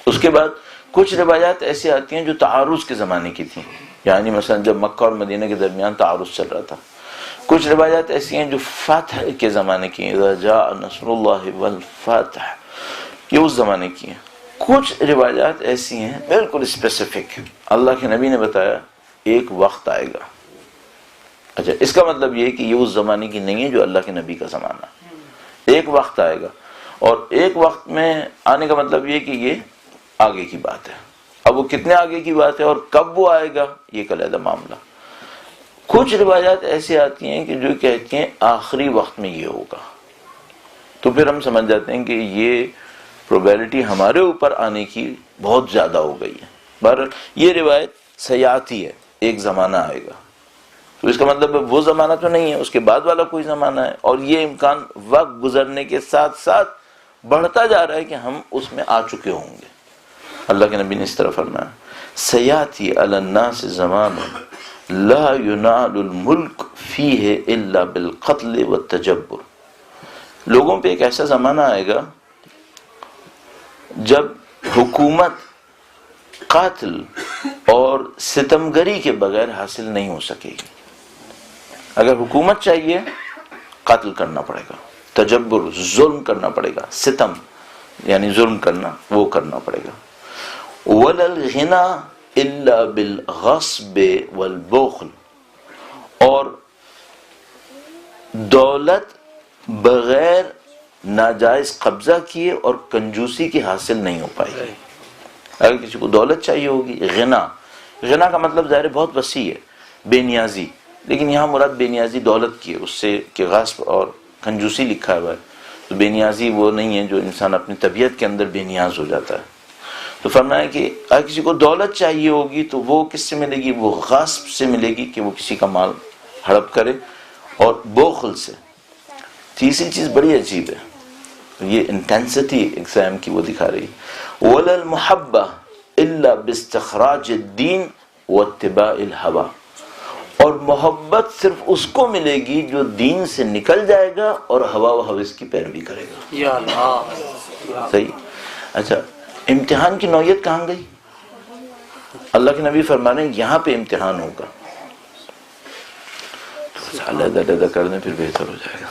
Speaker 1: اس کے بعد کچھ روایات ایسی آتی ہیں جو تعارض کے زمانے کی تھیں، یعنی مثلا جب مکہ اور مدینہ کے درمیان تعارض چل رہا تھا۔ کچھ روایات ایسی ہیں جو فتح کے زمانے کی ہیں، اذا جاء نصر اللہ والفتح، یہ اس زمانے کی ہیں۔ کچھ روایات ایسی ہیں بالکل اسپیسیفک، اللہ کے نبی نے بتایا ایک وقت آئے گا۔ اچھا، اس کا مطلب یہ ہے کہ یہ اس زمانے کی نہیں ہے جو اللہ کے نبی کا زمانہ ہے۔ ایک وقت آئے گا، اور ایک وقت میں آنے کا مطلب یہ کہ یہ آگے کی بات ہے۔ اب وہ کتنے آگے کی بات ہے اور کب وہ آئے گا یہ ایک علیحدہ معاملہ۔ کچھ روایات ایسی آتی ہیں کہ جو کہتی ہیں آخری وقت میں یہ ہوگا، تو پھر ہم سمجھ جاتے ہیں کہ یہ پروبیبلٹی ہمارے اوپر آنے کی بہت زیادہ ہو گئی ہے۔ بہرحال یہ روایت سیاحتی ہے، ایک زمانہ آئے گا، تو اس کا مطلب ہے وہ زمانہ تو نہیں ہے، اس کے بعد والا کوئی زمانہ ہے، اور یہ امکان وقت گزرنے کے ساتھ ساتھ بڑھتا جا رہا ہے کہ ہم اس میں آ چکے ہوں گے۔ اللہ کے نبی نے اس طرح فرمایا، سیاتی علی الناس زمان لا ینال الملک فیہ الا بالقتل والتجبر۔ لوگوں پہ ایک ایسا زمانہ آئے گا جب حکومت قاتل اور ستمگری کے بغیر حاصل نہیں ہو سکے گی۔ اگر حکومت چاہیے قاتل کرنا پڑے گا، تجبر ظلم کرنا پڑے گا، ستم یعنی ظلم کرنا وہ کرنا پڑے گا۔ وَلَا الْغِنَى إِلَّا بِالْغَصْبِ وَالْبُخْلِ، اور دولت بغیر ناجائز قبضہ کیے اور کنجوسی کی حاصل نہیں ہو پائے گی۔ اگر کسی کو دولت چاہیے ہوگی، غنا کا مطلب ظاہر بہت وسیع ہے، بے نیازی، لیکن یہاں مراد بے نیازی دولت کی ہے، اس سے کہ غصب اور کنجوسی لکھا ہوا ہے، تو بے نیازی وہ نہیں ہے جو انسان اپنی طبیعت کے اندر بے نیاز ہو جاتا ہے۔ تو فرمایا کہ اگر کسی کو دولت چاہیے ہوگی تو وہ کس سے ملے گی؟ وہ غصب سے ملے گی کہ وہ کسی کا مال ہڑپ کرے، اور بخل سے۔ تیسری چیز بڑی عجیب ہے، یہ انٹینسٹی ایگزام کی وہ دکھا رہی، وَلَا الْمُحَبَّةَ إِلَّا بِاسْتِخْرَاجِ الدِّينِ وَاتِّبَاعِ الْهَوَىٰ، اور محبت صرف اس کو ملے گی جو دین سے نکل جائے گا اور ہوا و ہوس کی پیروی کرے گا۔
Speaker 2: یا اللہ،
Speaker 1: صحیح۔ اچھا، امتحان کی نوعیت کہاں گئی؟ اللہ کے نبی فرما رہے ہیں یہاں پہ امتحان ہوگا، علیحدہ علیحدہ کر دیں پھر بہتر ہو جائے گا۔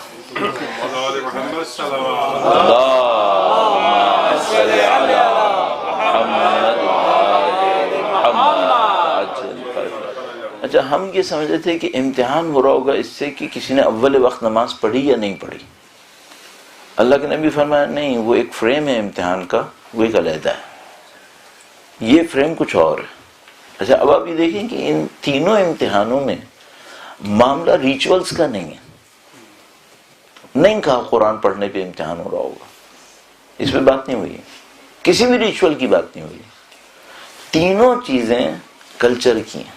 Speaker 1: اچھا، ہم یہ سمجھتے تھے کہ امتحان ہو رہا ہوگا اس سے کہ کسی نے اول وقت نماز پڑھی یا نہیں پڑھی۔ اللہ کے نبی فرمایا نہیں، وہ ایک فریم ہے امتحان کا، وہ ایک علیحدہ ہے، یہ فریم کچھ اور ہے۔ اچھا اب آپ یہ دیکھیں کہ ان تینوں امتحانوں میں معاملہ ریچولز کا نہیں ہے. نہیں کہا قرآن پڑھنے پہ امتحان ہو رہا ہوگا، اس پہ بات نہیں ہوئی ہے، کسی بھی ریچول کی بات نہیں ہوئی. تینوں چیزیں کلچر کی ہیں،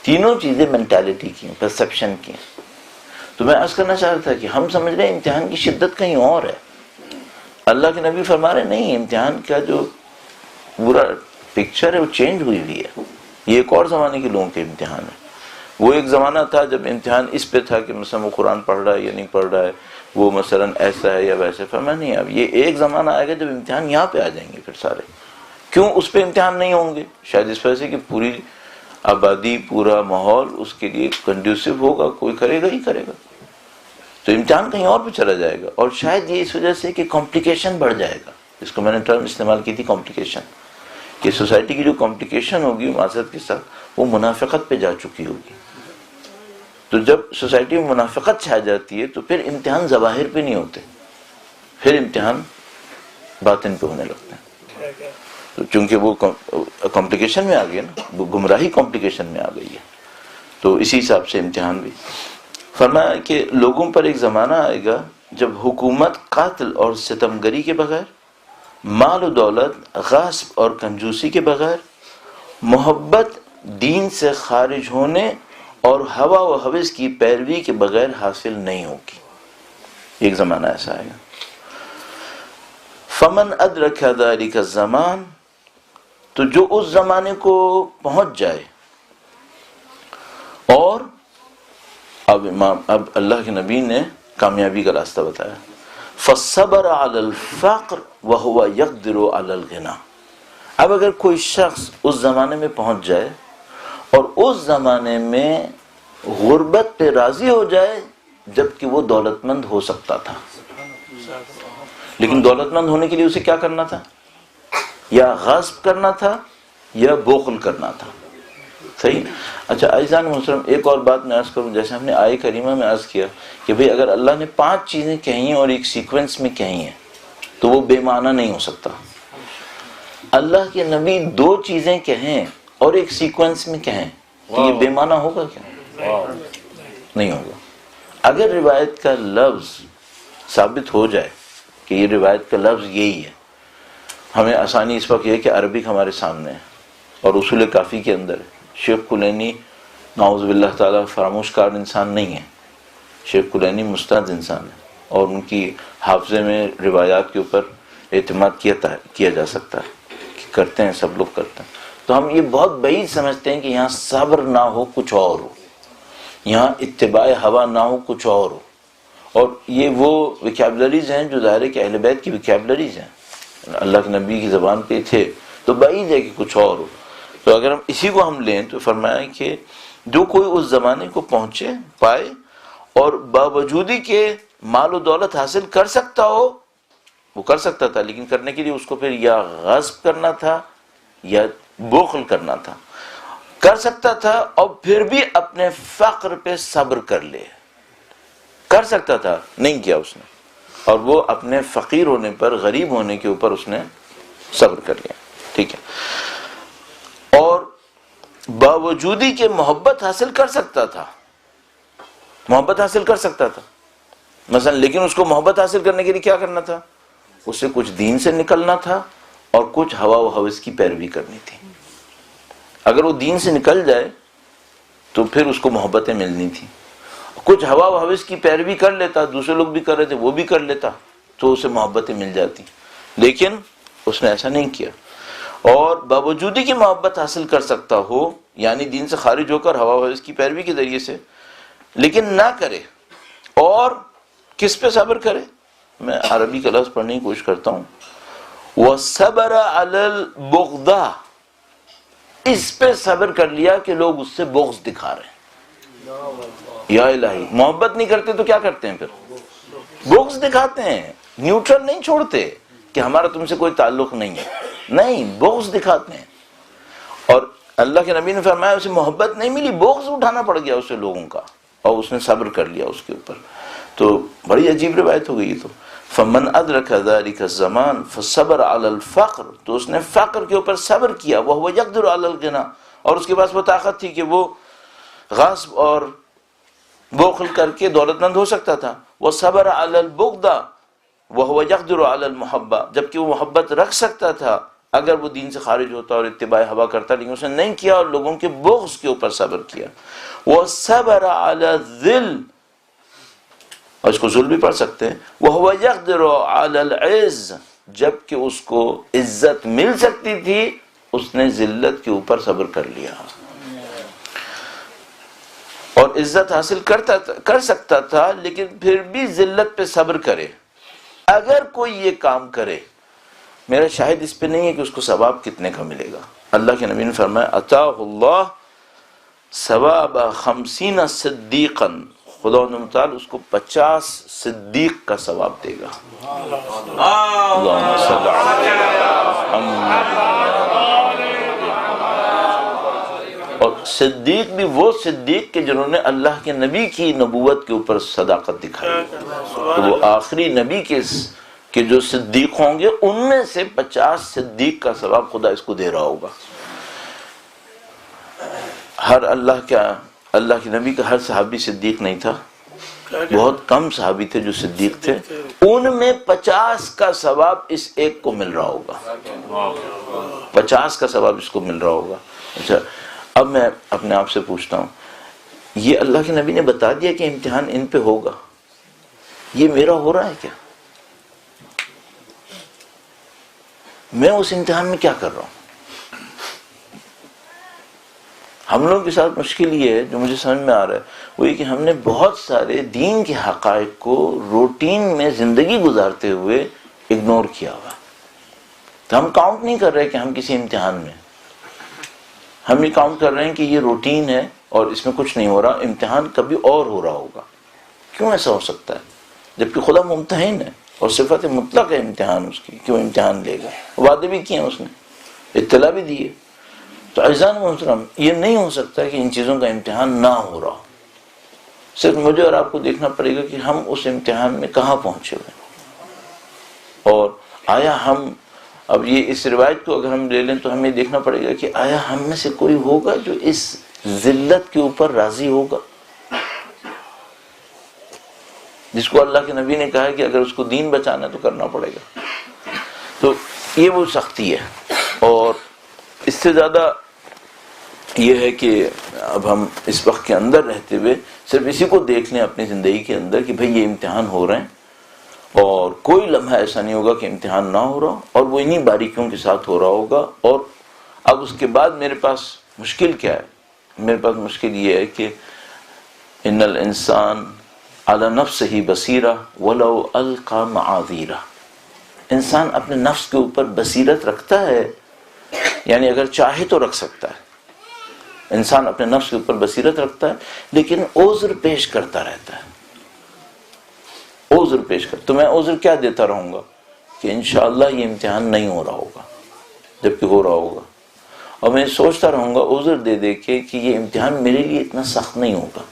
Speaker 1: تینوں چیزیں مینٹالٹی کی ہیں، پرسیپشن کی ہیں. تو میں عرض کرنا چاہ رہا تھا کہ ہم سمجھ رہے ہیں امتحان کی شدت کہیں اور ہے. اللہ کے نبی فرما رہے نہیں، امتحان کا جو پورا پکچر ہے وہ چینج ہوئی ہوئی ہے. یہ ایک اور زمانے کے لوگوں کے امتحان ہے. وہ ایک زمانہ تھا جب امتحان اس پہ تھا کہ مثلا وہ قرآن پڑھ رہا ہے یا نہیں پڑھ رہا ہے، وہ مثلا ایسا ہے یا ویسے. فرمایا نہیں، اب یہ ایک زمانہ آئے گا جب امتحان یہاں پہ آ جائیں گے پھر سارے. کیوں اس پہ امتحان نہیں ہوں گے؟ شاید اس وجہ سے کہ پوری آبادی، پورا ماحول اس کے لیے کنڈیوسو ہوگا، کوئی کرے گا ہی کرے گا، تو امتحان کہیں اور پہ چلا جائے گا. اور شاید یہ اس وجہ سے کہ کمپلیکیشن بڑھ جائے گا، جس کو میں نے ٹرم استعمال کی تھی کمپلیکیشن، کہ سوسائٹی کی جو کمپلیکیشن ہوگی معاشرت کے ساتھ وہ منافقت پہ جا چکی ہوگی. تو جب سوسائٹی میں منافقت چھا جاتی ہے تو پھر امتحان ظواہر پہ نہیں ہوتے، پھر امتحان باطن پہ ہونے لگتے ہیں. تو چونکہ وہ کمپلیکیشن میں آ گئے نا، وہ گمراہی کمپلیکیشن میں آ گئی ہے، تو اسی حساب سے امتحان بھی. فرمایا کہ لوگوں پر ایک زمانہ آئے گا جب حکومت قاتل اور ستمگری کے بغیر، مال و دولت غصب اور کنجوسی کے بغیر، محبت دین سے خارج ہونے اور ہوا و ہوس کی پیروی کے بغیر حاصل نہیں ہوگی. ایک زمانہ ایسا آئے گا. فمن ادرک ذلک الزمان، تو جو اس زمانے کو پہنچ جائے. اور اب اللہ کے نبی نے کامیابی کا راستہ بتایا. فصبر علی الفقر وهو يقدر علی الغنى. اب اگر کوئی شخص اس زمانے میں پہنچ جائے اور اس زمانے میں غربت پہ راضی ہو جائے جبکہ وہ دولت مند ہو سکتا تھا، لیکن دولت مند ہونے کے لیے اسے کیا کرنا تھا؟ یا غصب کرنا تھا یا بخل کرنا تھا. صحیح. اچھا عزیزان محترم، ایک اور بات میں عرض کروں. جیسے ہم نے آیہ کریمہ میں عرض کیا کہ بھئی اگر اللہ نے 5 چیزیں کہی ہیں اور ایک سیکوینس میں کہی ہیں تو وہ بے معنی نہیں ہو سکتا. اللہ کے نبی 2 چیزیں کہیں اور ایک سیکوینس میں کہیں تو یہ بے معنی ہوگا کیا؟ نہیں ہوگا. اگر روایت کا لفظ ثابت ہو جائے کہ یہ روایت کا لفظ یہی ہے، ہمیں آسانی اس وقت یہ ہے کہ عربک ہمارے سامنے ہے اور اصول کافی کے اندر ہے. شیخ کلینی نعوذ باللہ تعالیٰ فراموش کار انسان نہیں ہے. شیخ کلینی مستند انسان ہے اور ان کی حافظے میں روایات کے اوپر اعتماد کیا جا سکتا ہے کہ کرتے ہیں، سب لوگ کرتے ہیں. تو ہم یہ بہت بعید سمجھتے ہیں کہ یہاں صبر نہ ہو کچھ اور ہو، یہاں اتباع ہوا نہ ہو کچھ اور ہو. اور یہ وہ ویکیبلریز ہیں جو ظاہر ہے کہ اہل بیت کی ویکیبلریز ہیں، اللہ کے نبی کی زبان پہ تھے، تو بعید ہے کہ کچھ اور ہو. تو اگر ہم اسی کو ہم لیں تو فرمایا کہ جو کوئی اس زمانے کو پہنچے پائے اور باوجودی کے مال و دولت حاصل کر سکتا ہو، وہ کر سکتا تھا، لیکن کرنے کے لیے اس کو پھر یا غصب کرنا تھا یا بخل کرنا تھا. کر سکتا تھا اور پھر بھی اپنے فقر پہ صبر کر لے. کر سکتا تھا، نہیں کیا اس نے، اور وہ اپنے فقیر ہونے پر، غریب ہونے کے اوپر اس نے صبر کر لیا. ٹھیک ہے. اور باوجودی کے محبت حاصل کر سکتا تھا، محبت حاصل کر سکتا تھا مثلا، لیکن اس کو محبت حاصل کرنے کے لیے کیا کرنا تھا؟ اسے کچھ دین سے نکلنا تھا اور کچھ ہوا و ہوس کی پیروی کرنی تھی. اگر وہ دین سے نکل جائے تو پھر اس کو محبتیں ملنی تھی. کچھ ہوا و ہوس کی پیروی کر لیتا، دوسرے لوگ بھی کر رہے تھے وہ بھی کر لیتا، تو اسے محبتیں مل جاتی. لیکن اس نے ایسا نہیں کیا. اور باوجودی کی محبت حاصل کر سکتا ہو، یعنی دین سے خارج ہو کر ہوا و ہوس کی پیروی کے ذریعے سے، لیکن نہ کرے. اور کس پہ صبر کرے؟ میں عربی کا لفظ پڑھنے کی کوشش کرتا ہوں. وَصَبَرَ عَلَى الْبُغْضَةِ، اس پہ صبر کر لیا کہ لوگ اس سے بغض دکھا رہے ہیں. یا الہی، محبت نہیں کرتے تو کیا کرتے ہیں پھر؟ بغض دکھاتے ہیں. نیوٹرل نہیں چھوڑتے کہ ہمارا تم سے کوئی تعلق نہیں ہے، نہیں، بغض دکھاتے ہیں. اور اللہ کے نبی نے فرمایا اسے محبت نہیں ملی، بغض اٹھانا پڑ گیا اسے لوگوں کا، اور اس نے صبر کر لیا اس کے اوپر. تو بڑی عجیب روایت ہو گئی. تو فمن ادرک ذلک الزمان فصبر علی الفقر، تو اس نے فقر کے اوپر صبر کیا، وہو یقدر علی الغنا، اور اس کے پاس وہ طاقت تھی کہ وہ غصب اور بخل کر کے دولت مند ہو سکتا تھا، وصبر علی البغض وہو یقدر علی المحبہ، جبکہ وہ محبت رکھ سکتا تھا اگر وہ دین سے خارج ہوتا اور اتباع ہوا کرتا، لیکن اس نے نہیں کیا اور لوگوں کے بغض کے اوپر صبر کیا، وصبر علی الذل، اور اس کو ذل بھی پڑھ سکتے ہیں، وَهُوَ يَقْدِرُ عَلَى الْعِزِّ، جبکہ اس کو عزت مل سکتی تھی اس نے ذلت کے اوپر صبر کر لیا، اور عزت حاصل کر سکتا تھا لیکن پھر بھی ذلت پہ صبر کرے۔ اگر کوئی یہ کام کرے، میرا شاہد اس پہ نہیں ہے کہ اس کو ثواب کتنے کا ملے گا، اللہ کے نبی نے فرمایا عطاہ اللہ ثواب 50 صدیقا، خدا تعالی اس کو 50 صدیق کا ثواب دے گا۔ اللہم صلی علی محمد۔ اور صدیق بھی وہ صدیق کہ جنہوں نے اللہ کے نبی کی نبوت کے اوپر صداقت دکھائی، تو وہ آخری نبی کے جو صدیق ہوں گے ان میں سے 50 صدیق کا ثواب خدا اس کو دے رہا ہوگا۔ ہر اللہ کے نبی کا ہر صحابی صدیق نہیں تھا، بہت کم صحابی تھے جو صدیق تھے، ان میں 50 کا ثواب اس ایک کو مل رہا ہوگا، 50 کا ثواب اس کو مل رہا ہوگا۔ اچھا، اب میں اپنے آپ سے پوچھتا ہوں، یہ اللہ کے نبی نے بتا دیا کہ امتحان ان پہ ہوگا، یہ میرا ہو رہا ہے کیا؟ میں اس امتحان میں کیا کر رہا ہوں؟ ہم لوگوں کے ساتھ مشکل یہ ہے جو مجھے سمجھ میں آ رہا ہے، وہ یہ کہ ہم نے بہت سارے دین کے حقائق کو روٹین میں زندگی گزارتے ہوئے اگنور کیا ہوا، تو ہم کاؤنٹ نہیں کر رہے کہ ہم کسی امتحان میں، ہم یہ کاؤنٹ کر رہے ہیں کہ یہ روٹین ہے اور اس میں کچھ نہیں ہو رہا، امتحان کبھی اور ہو رہا ہوگا۔ کیوں ایسا ہو سکتا ہے جبکہ خدا ممتحن ہے اور صفت مطلق ہے امتحان اس کی، کیوں امتحان لے گا؟ وعدے بھی کیے ہیں اس نے، اطلاع بھی دی ہے۔ تو عزیزان محترم، یہ نہیں ہو سکتا کہ ان چیزوں کا امتحان نہ ہو رہا، صرف مجھے اور آپ کو دیکھنا پڑے گا کہ ہم اس امتحان میں کہاں پہنچے ہوئے ہیں، اور آیا ہم، اب یہ اس روایت کو اگر ہم لے لیں تو ہمیں دیکھنا پڑے گا کہ آیا ہم میں سے کوئی ہوگا جو اس ذلت کے اوپر راضی ہوگا، جس کو اللہ کے نبی نے کہا کہ اگر اس کو دین بچانا تو کرنا پڑے گا۔ تو یہ وہ سختی ہے، اور اس سے زیادہ یہ ہے کہ اب ہم اس وقت کے اندر رہتے ہوئے صرف اسی کو دیکھ لیں اپنی زندگی کے اندر کہ بھئی یہ امتحان ہو رہے ہیں، اور کوئی لمحہ ایسا نہیں ہوگا کہ امتحان نہ ہو رہا، اور وہ انہی باریکیوں کے ساتھ ہو رہا ہوگا۔ اور اب اس کے بعد میرے پاس مشکل کیا ہے؟ میرے پاس مشکل یہ ہے کہ ان الانسان علی نفسہ بصیرہ ولو القی معاذیرہ، انسان اپنے نفس کے اوپر بصیرت رکھتا ہے، یعنی اگر چاہے تو رکھ سکتا ہے، انسان اپنے نفس کے اوپر بصیرت رکھتا ہے لیکن عذر پیش کرتا رہتا ہے، عذر پیش کرتا۔ تو میں عذر کیا دیتا رہوں گا کہ انشاءاللہ یہ امتحان نہیں ہو رہا ہوگا، جبکہ ہو رہا ہوگا، اور میں سوچتا رہوں گا عذر دے دے کے کہ یہ امتحان میرے لیے اتنا سخت نہیں ہوگا،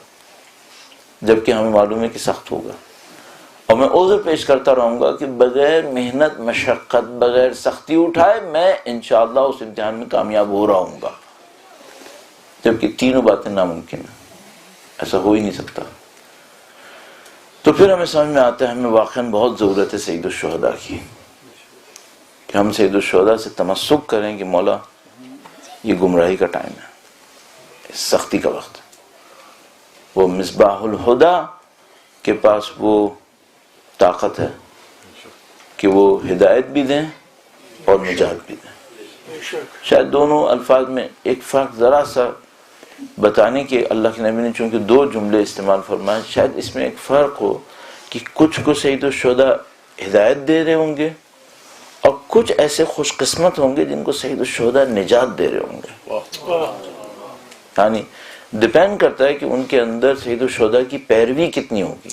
Speaker 1: جبکہ ہمیں معلوم ہے کہ سخت ہوگا، اور میں عذر پیش کرتا رہوں گا کہ بغیر محنت مشقت بغیر سختی اٹھائے میں انشاءاللہ اس امتحان میں کامیاب ہو رہا ہوں گا، جبکہ تینوں باتیں ناممکن ہیں، ایسا ہو ہی نہیں سکتا۔ تو پھر ہمیں سمجھ میں آتا ہے ہمیں واقعاً بہت ضرورت ہے سید الشہداء کی، کہ ہم سید الشہداء سے تمسک کریں کہ مولا یہ گمراہی کا ٹائم ہے، سختی کا وقت ہے۔ وہ مصباح الہدیٰ کے پاس وہ طاقت ہے کہ وہ ہدایت بھی دیں اور نجات بھی دیں۔ شاید دونوں الفاظ میں ایک فرق ذرا سا بتانے کے اللہ کے نبی نے چونکہ 2 جملے استعمال فرمائے، شاید اس میں ایک فرق ہو کہ کچھ کو سید الشہداء ہدایت دے رہے ہوں گے اور کچھ ایسے خوش قسمت ہوں گے جن کو سید الشہداء نجات دے رہے ہوں گے۔ یعنی ڈیپینڈ کرتا ہے کہ ان کے اندر سید الشہداء کی پیروی کتنی ہوگی۔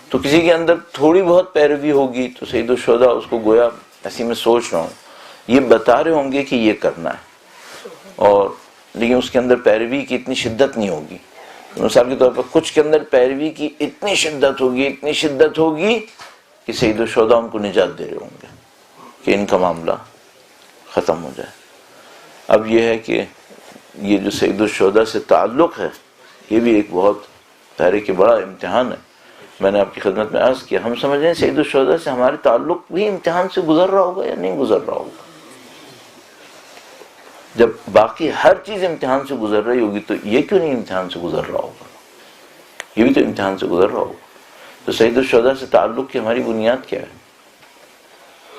Speaker 1: تو کسی کے اندر تھوڑی بہت پیروی ہوگی تو سید الشہداء اس کو گویا، ایسی میں سوچ رہا ہوں، یہ بتا رہے ہوں گے کہ یہ کرنا ہے، اور لیکن اس کے اندر پیروی کی اتنی شدت نہیں ہوگی۔ مثال کے طور پر کچھ کے اندر پیروی کی اتنی شدت ہوگی کہ سید الشہداء ان کو نجات دے رہے ہوں گے کہ ان کا معاملہ ختم ہو جائے۔ اب یہ ہے کہ یہ جو سید الشہداء سے تعلق ہے یہ بھی ایک بہت ظاہر کہ بڑا امتحان ہے۔ میں نے آپ کی خدمت میں عرض کیا ہم سمجھ رہے ہیں سید الشہداء سے ہمارے تعلق بھی امتحان سے گزر رہا ہوگا یا نہیں گزر رہا ہوگا۔ جب باقی ہر چیز امتحان سے گزر رہی ہوگی تو یہ کیوں نہیں امتحان سے گزر رہا ہوگا؟ یہ بھی تو امتحان سے گزر رہا ہوگا۔ تو سید الشہداء سے تعلق کی ہماری بنیاد کیا ہے؟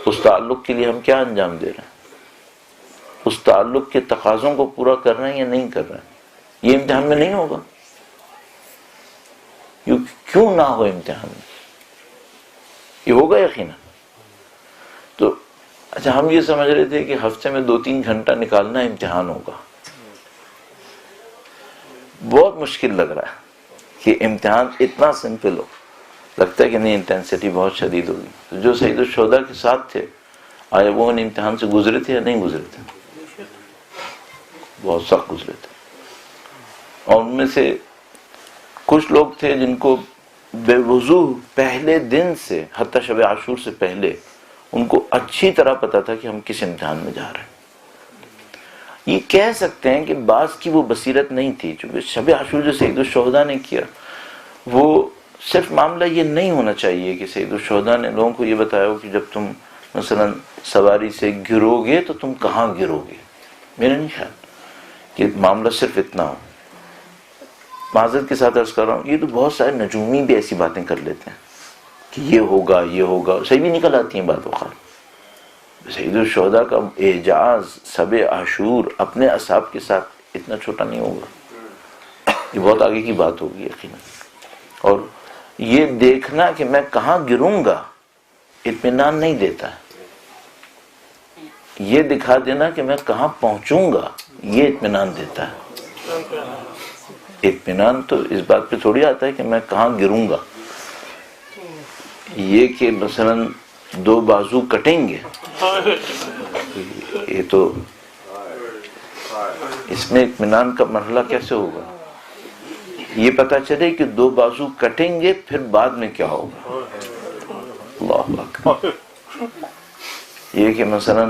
Speaker 1: اس تعلق کے لیے ہم کیا انجام دے رہے ہیں؟ اس تعلق کے تقاضوں کو پورا کر رہے ہیں یا نہیں کر رہے ہیں؟ یہ امتحان میں نہیں ہوگا۔ کیوں نہ ہو امتحان میں؟ یہ ہوگا یقینا۔ تو اچھا ہم یہ سمجھ رہے تھے کہ ہفتے میں 2-3 گھنٹہ نکالنا امتحان ہوگا۔ بہت مشکل لگ رہا ہے کہ امتحان اتنا سمپل ہو، لگتا ہے کہ نہیں انٹینسٹی بہت شدید ہوگی۔ تو جو سید الشہداء کے ساتھ تھے آیا وہ ان امتحان سے گزرے تھے یا نہیں گزرے تھے؟ بہت سخت گزرے تھے۔ اور ان میں سے کچھ لوگ تھے جن کو بے وضوح پہلے دن سے حتی شب عاشور سے پہلے ان کو اچھی طرح پتا تھا کہ ہم کس امتحان میں جا رہے ہیں۔ یہ کہہ سکتے ہیں کہ بعض کی وہ بصیرت نہیں تھی، چونکہ شب عاشور جو سید الشہداء نے کیا وہ صرف معاملہ یہ نہیں ہونا چاہیے کہ سید الشہداء نے لوگوں کو یہ بتایا ہو کہ جب تم مثلا سواری سے گرو گے تو تم کہاں گرو گے۔ میرا نہیں خیال کہ معاملہ صرف اتنا ہو۔ معذرت کے ساتھ عرض کر رہا ہوں یہ تو بہت سارے نجومی بھی ایسی باتیں کر لیتے ہیں کہ یہ ہوگا یہ ہوگا، صحیح بھی نکل آتی ہیں بات وقت۔ سید الشہداء کا اعجاز شب عاشور اپنے اصحاب کے ساتھ اتنا چھوٹا نہیں ہوگا، یہ بہت آگے کی بات ہوگی یقیناً۔ اور یہ دیکھنا کہ میں کہاں گروں گا اطمینان نہیں دیتا ہے، یہ دکھا دینا کہ میں کہاں پہنچوں گا یہ اطمینان دیتا ہے۔ اطمینان تو اس بات پہ تھوڑی آتا ہے کہ میں کہاں گروں گا، یہ کہ مثلا 2 بازو کٹیں گے یہ تو اس میں اطمینان کا مرحلہ کیسے ہوگا؟ یہ پتا چلے کہ 2 بازو کٹیں گے پھر بعد میں کیا ہوگا۔ اللہ اکبر۔ یہ کہ مثلا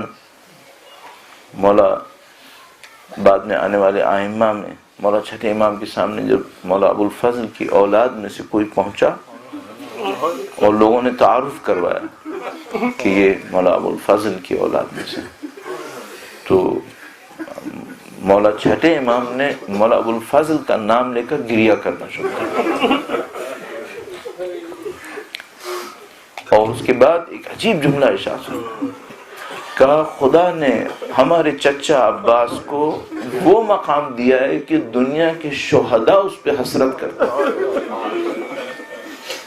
Speaker 1: مولا بعد میں آنے والے ائمہ میں مولا چھٹے امام کے سامنے جب مولا ابو الفضل کی اولاد میں سے کوئی پہنچا اور لوگوں نے تعارف کروایا کہ یہ مولا ابو الفضل کی اولاد میں سے، تو مولا چھٹے امام نے مولا ابو الفضل کا نام لے کر گریہ کرنا شروع کیا، اور اس کے بعد ایک عجیب جملہ ارشاد ہوا، کہا خدا نے ہمارے چچا عباس کو وہ مقام دیا ہے کہ دنیا کے شہداء اس پہ حسرت کرتے ہیں،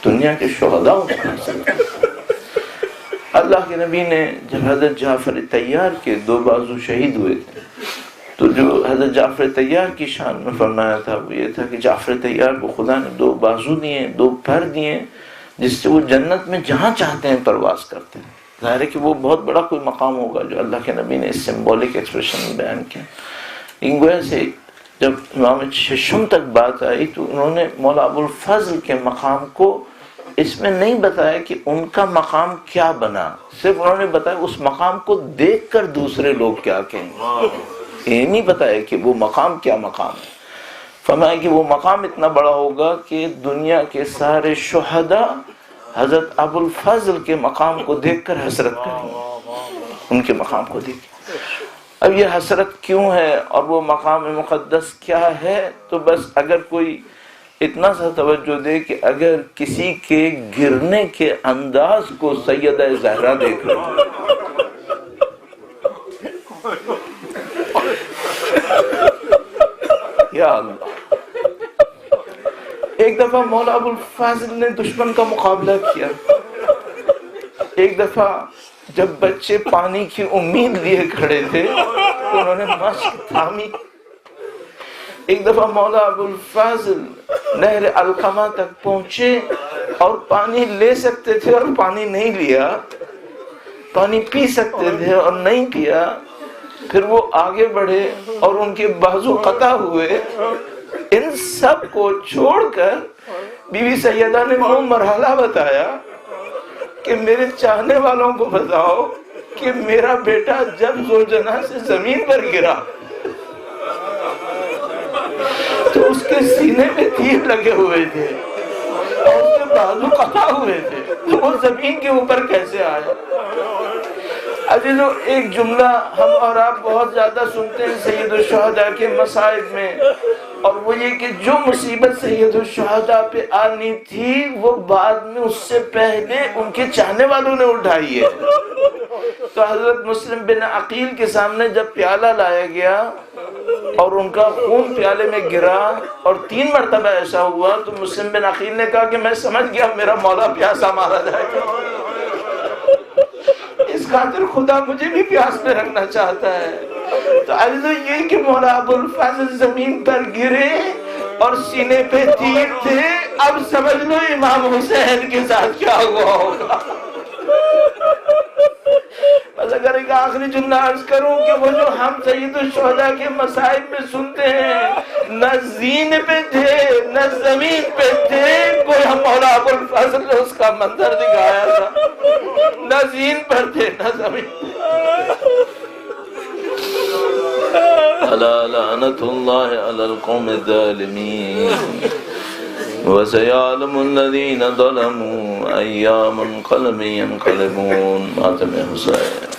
Speaker 1: دنیا کے شہداء اس پہ حسرت کرتے ہیں۔ اللہ کے نبی نے جب حضرت جعفر طیار کے 2 بازو شہید ہوئے تھے تو جو حضرت جعفر طیار کی شان میں فرمایا تھا وہ یہ تھا کہ جعفر طیار کو خدا نے 2 بازو دیے، 2 پر دیے، جس سے وہ جنت میں جہاں چاہتے ہیں پرواز کرتے ہیں۔ ظاہر ہے کہ وہ بہت بڑا کوئی مقام ہوگا جو اللہ کے نبی نے اس سمبولک ایکسپریشن میں بیان کیا۔ لیکن گویا سے جب امام ششم تک بات آئی تو انہوں نے مولا ابو الفضل کے مقام کو اس میں نہیں بتایا کہ ان کا مقام کیا بنا، صرف انہوں نے بتایا اس مقام کو دیکھ کر دوسرے لوگ کیا کہیں گے، یہ نہیں بتایا کہ وہ مقام کیا مقام ہے۔ فرمایا کہ وہ مقام اتنا بڑا ہوگا کہ دنیا کے سارے شہداء حضرت ابو الفضل کے مقام کو دیکھ کر حسرت کریں گے، ان کے مقام کو دیکھ۔ اب یہ حسرت کیوں ہے اور وہ مقام مقدس کیا ہے، تو بس اگر کوئی اتنا سا توجہ دے کہ اگر کسی کے گرنے کے انداز کو سیدہ زہرا دیکھ لو، یا اللہ۔ ایک دفعہ مولا ابو الفضل نے دشمن کا مقابلہ کیا، ایک دفعہ جب بچے پانی کی امید لیے کھڑے تھے تو انہوں نے مشق تھامی، ایک دفعہ مولا ابو الفضل نہر علقمہ تک پہنچے اور پانی لے سکتے تھے اور پانی نہیں لیا، پانی پی سکتے تھے اور نہیں پیا، پھر وہ آگے بڑھے اور ان کے بازو قطع ہوئے۔ ان سب کو چھوڑ کر بی بی سیدہ نے وہ مرحلہ بتایا کہ میرے چاہنے والوں کو بتاؤ کہ میرا بیٹا جب زوجنا سے زمین پر گرا تو اس کے سینے میں تیر لگے ہوئے تھے اور اس کے بازو قطع ہوئے تھے، تو وہ زمین کے اوپر کیسے آیا؟ عزیزو، ایک جملہ ہم اور آپ بہت زیادہ سنتے ہیں سید الشہداء کے مصائب میں، اور وہ یہ کہ جو مصیبت سید الشہداء پہ آنی تھی وہ بعد میں اس سے پہلے ان کے چاہنے والوں نے اٹھائی ہے۔ تو حضرت مسلم بن عقیل کے سامنے جب پیالہ لایا گیا اور ان کا خون پیالے میں گرا اور 3 مرتبہ ایسا ہوا، تو مسلم بن عقیل نے کہا کہ میں سمجھ گیا میرا مولا پیاسا مارا جائے گا، اس خاطر خدا مجھے بھی پیاس میں رکھنا چاہتا ہے۔ تو عزیزو، یہ کہ مولا ابوالفضل زمین پر گرے اور سینے پہ تیر تھے، اب سمجھ لو امام حسین کے ساتھ کیا ہوا ہوگا۔ بس اگر ایک آخری جملہ عرض کروں کہ وہ جو ہم سید الشہداء کے مصائب میں سنتے ہیں، نہ زین پہ تھے نہ زمین پہ تھے، کوئی ہم مولا ابوالفضل نے اس کا منظر دکھایا تھا، نہ زین پر تھے نہ زمین پہ۔
Speaker 2: الا لعنت اللہ علی القوم الظالمین وسيعلم الذين ظلموا أيام منقلب ينقلبون. ماتم حسین.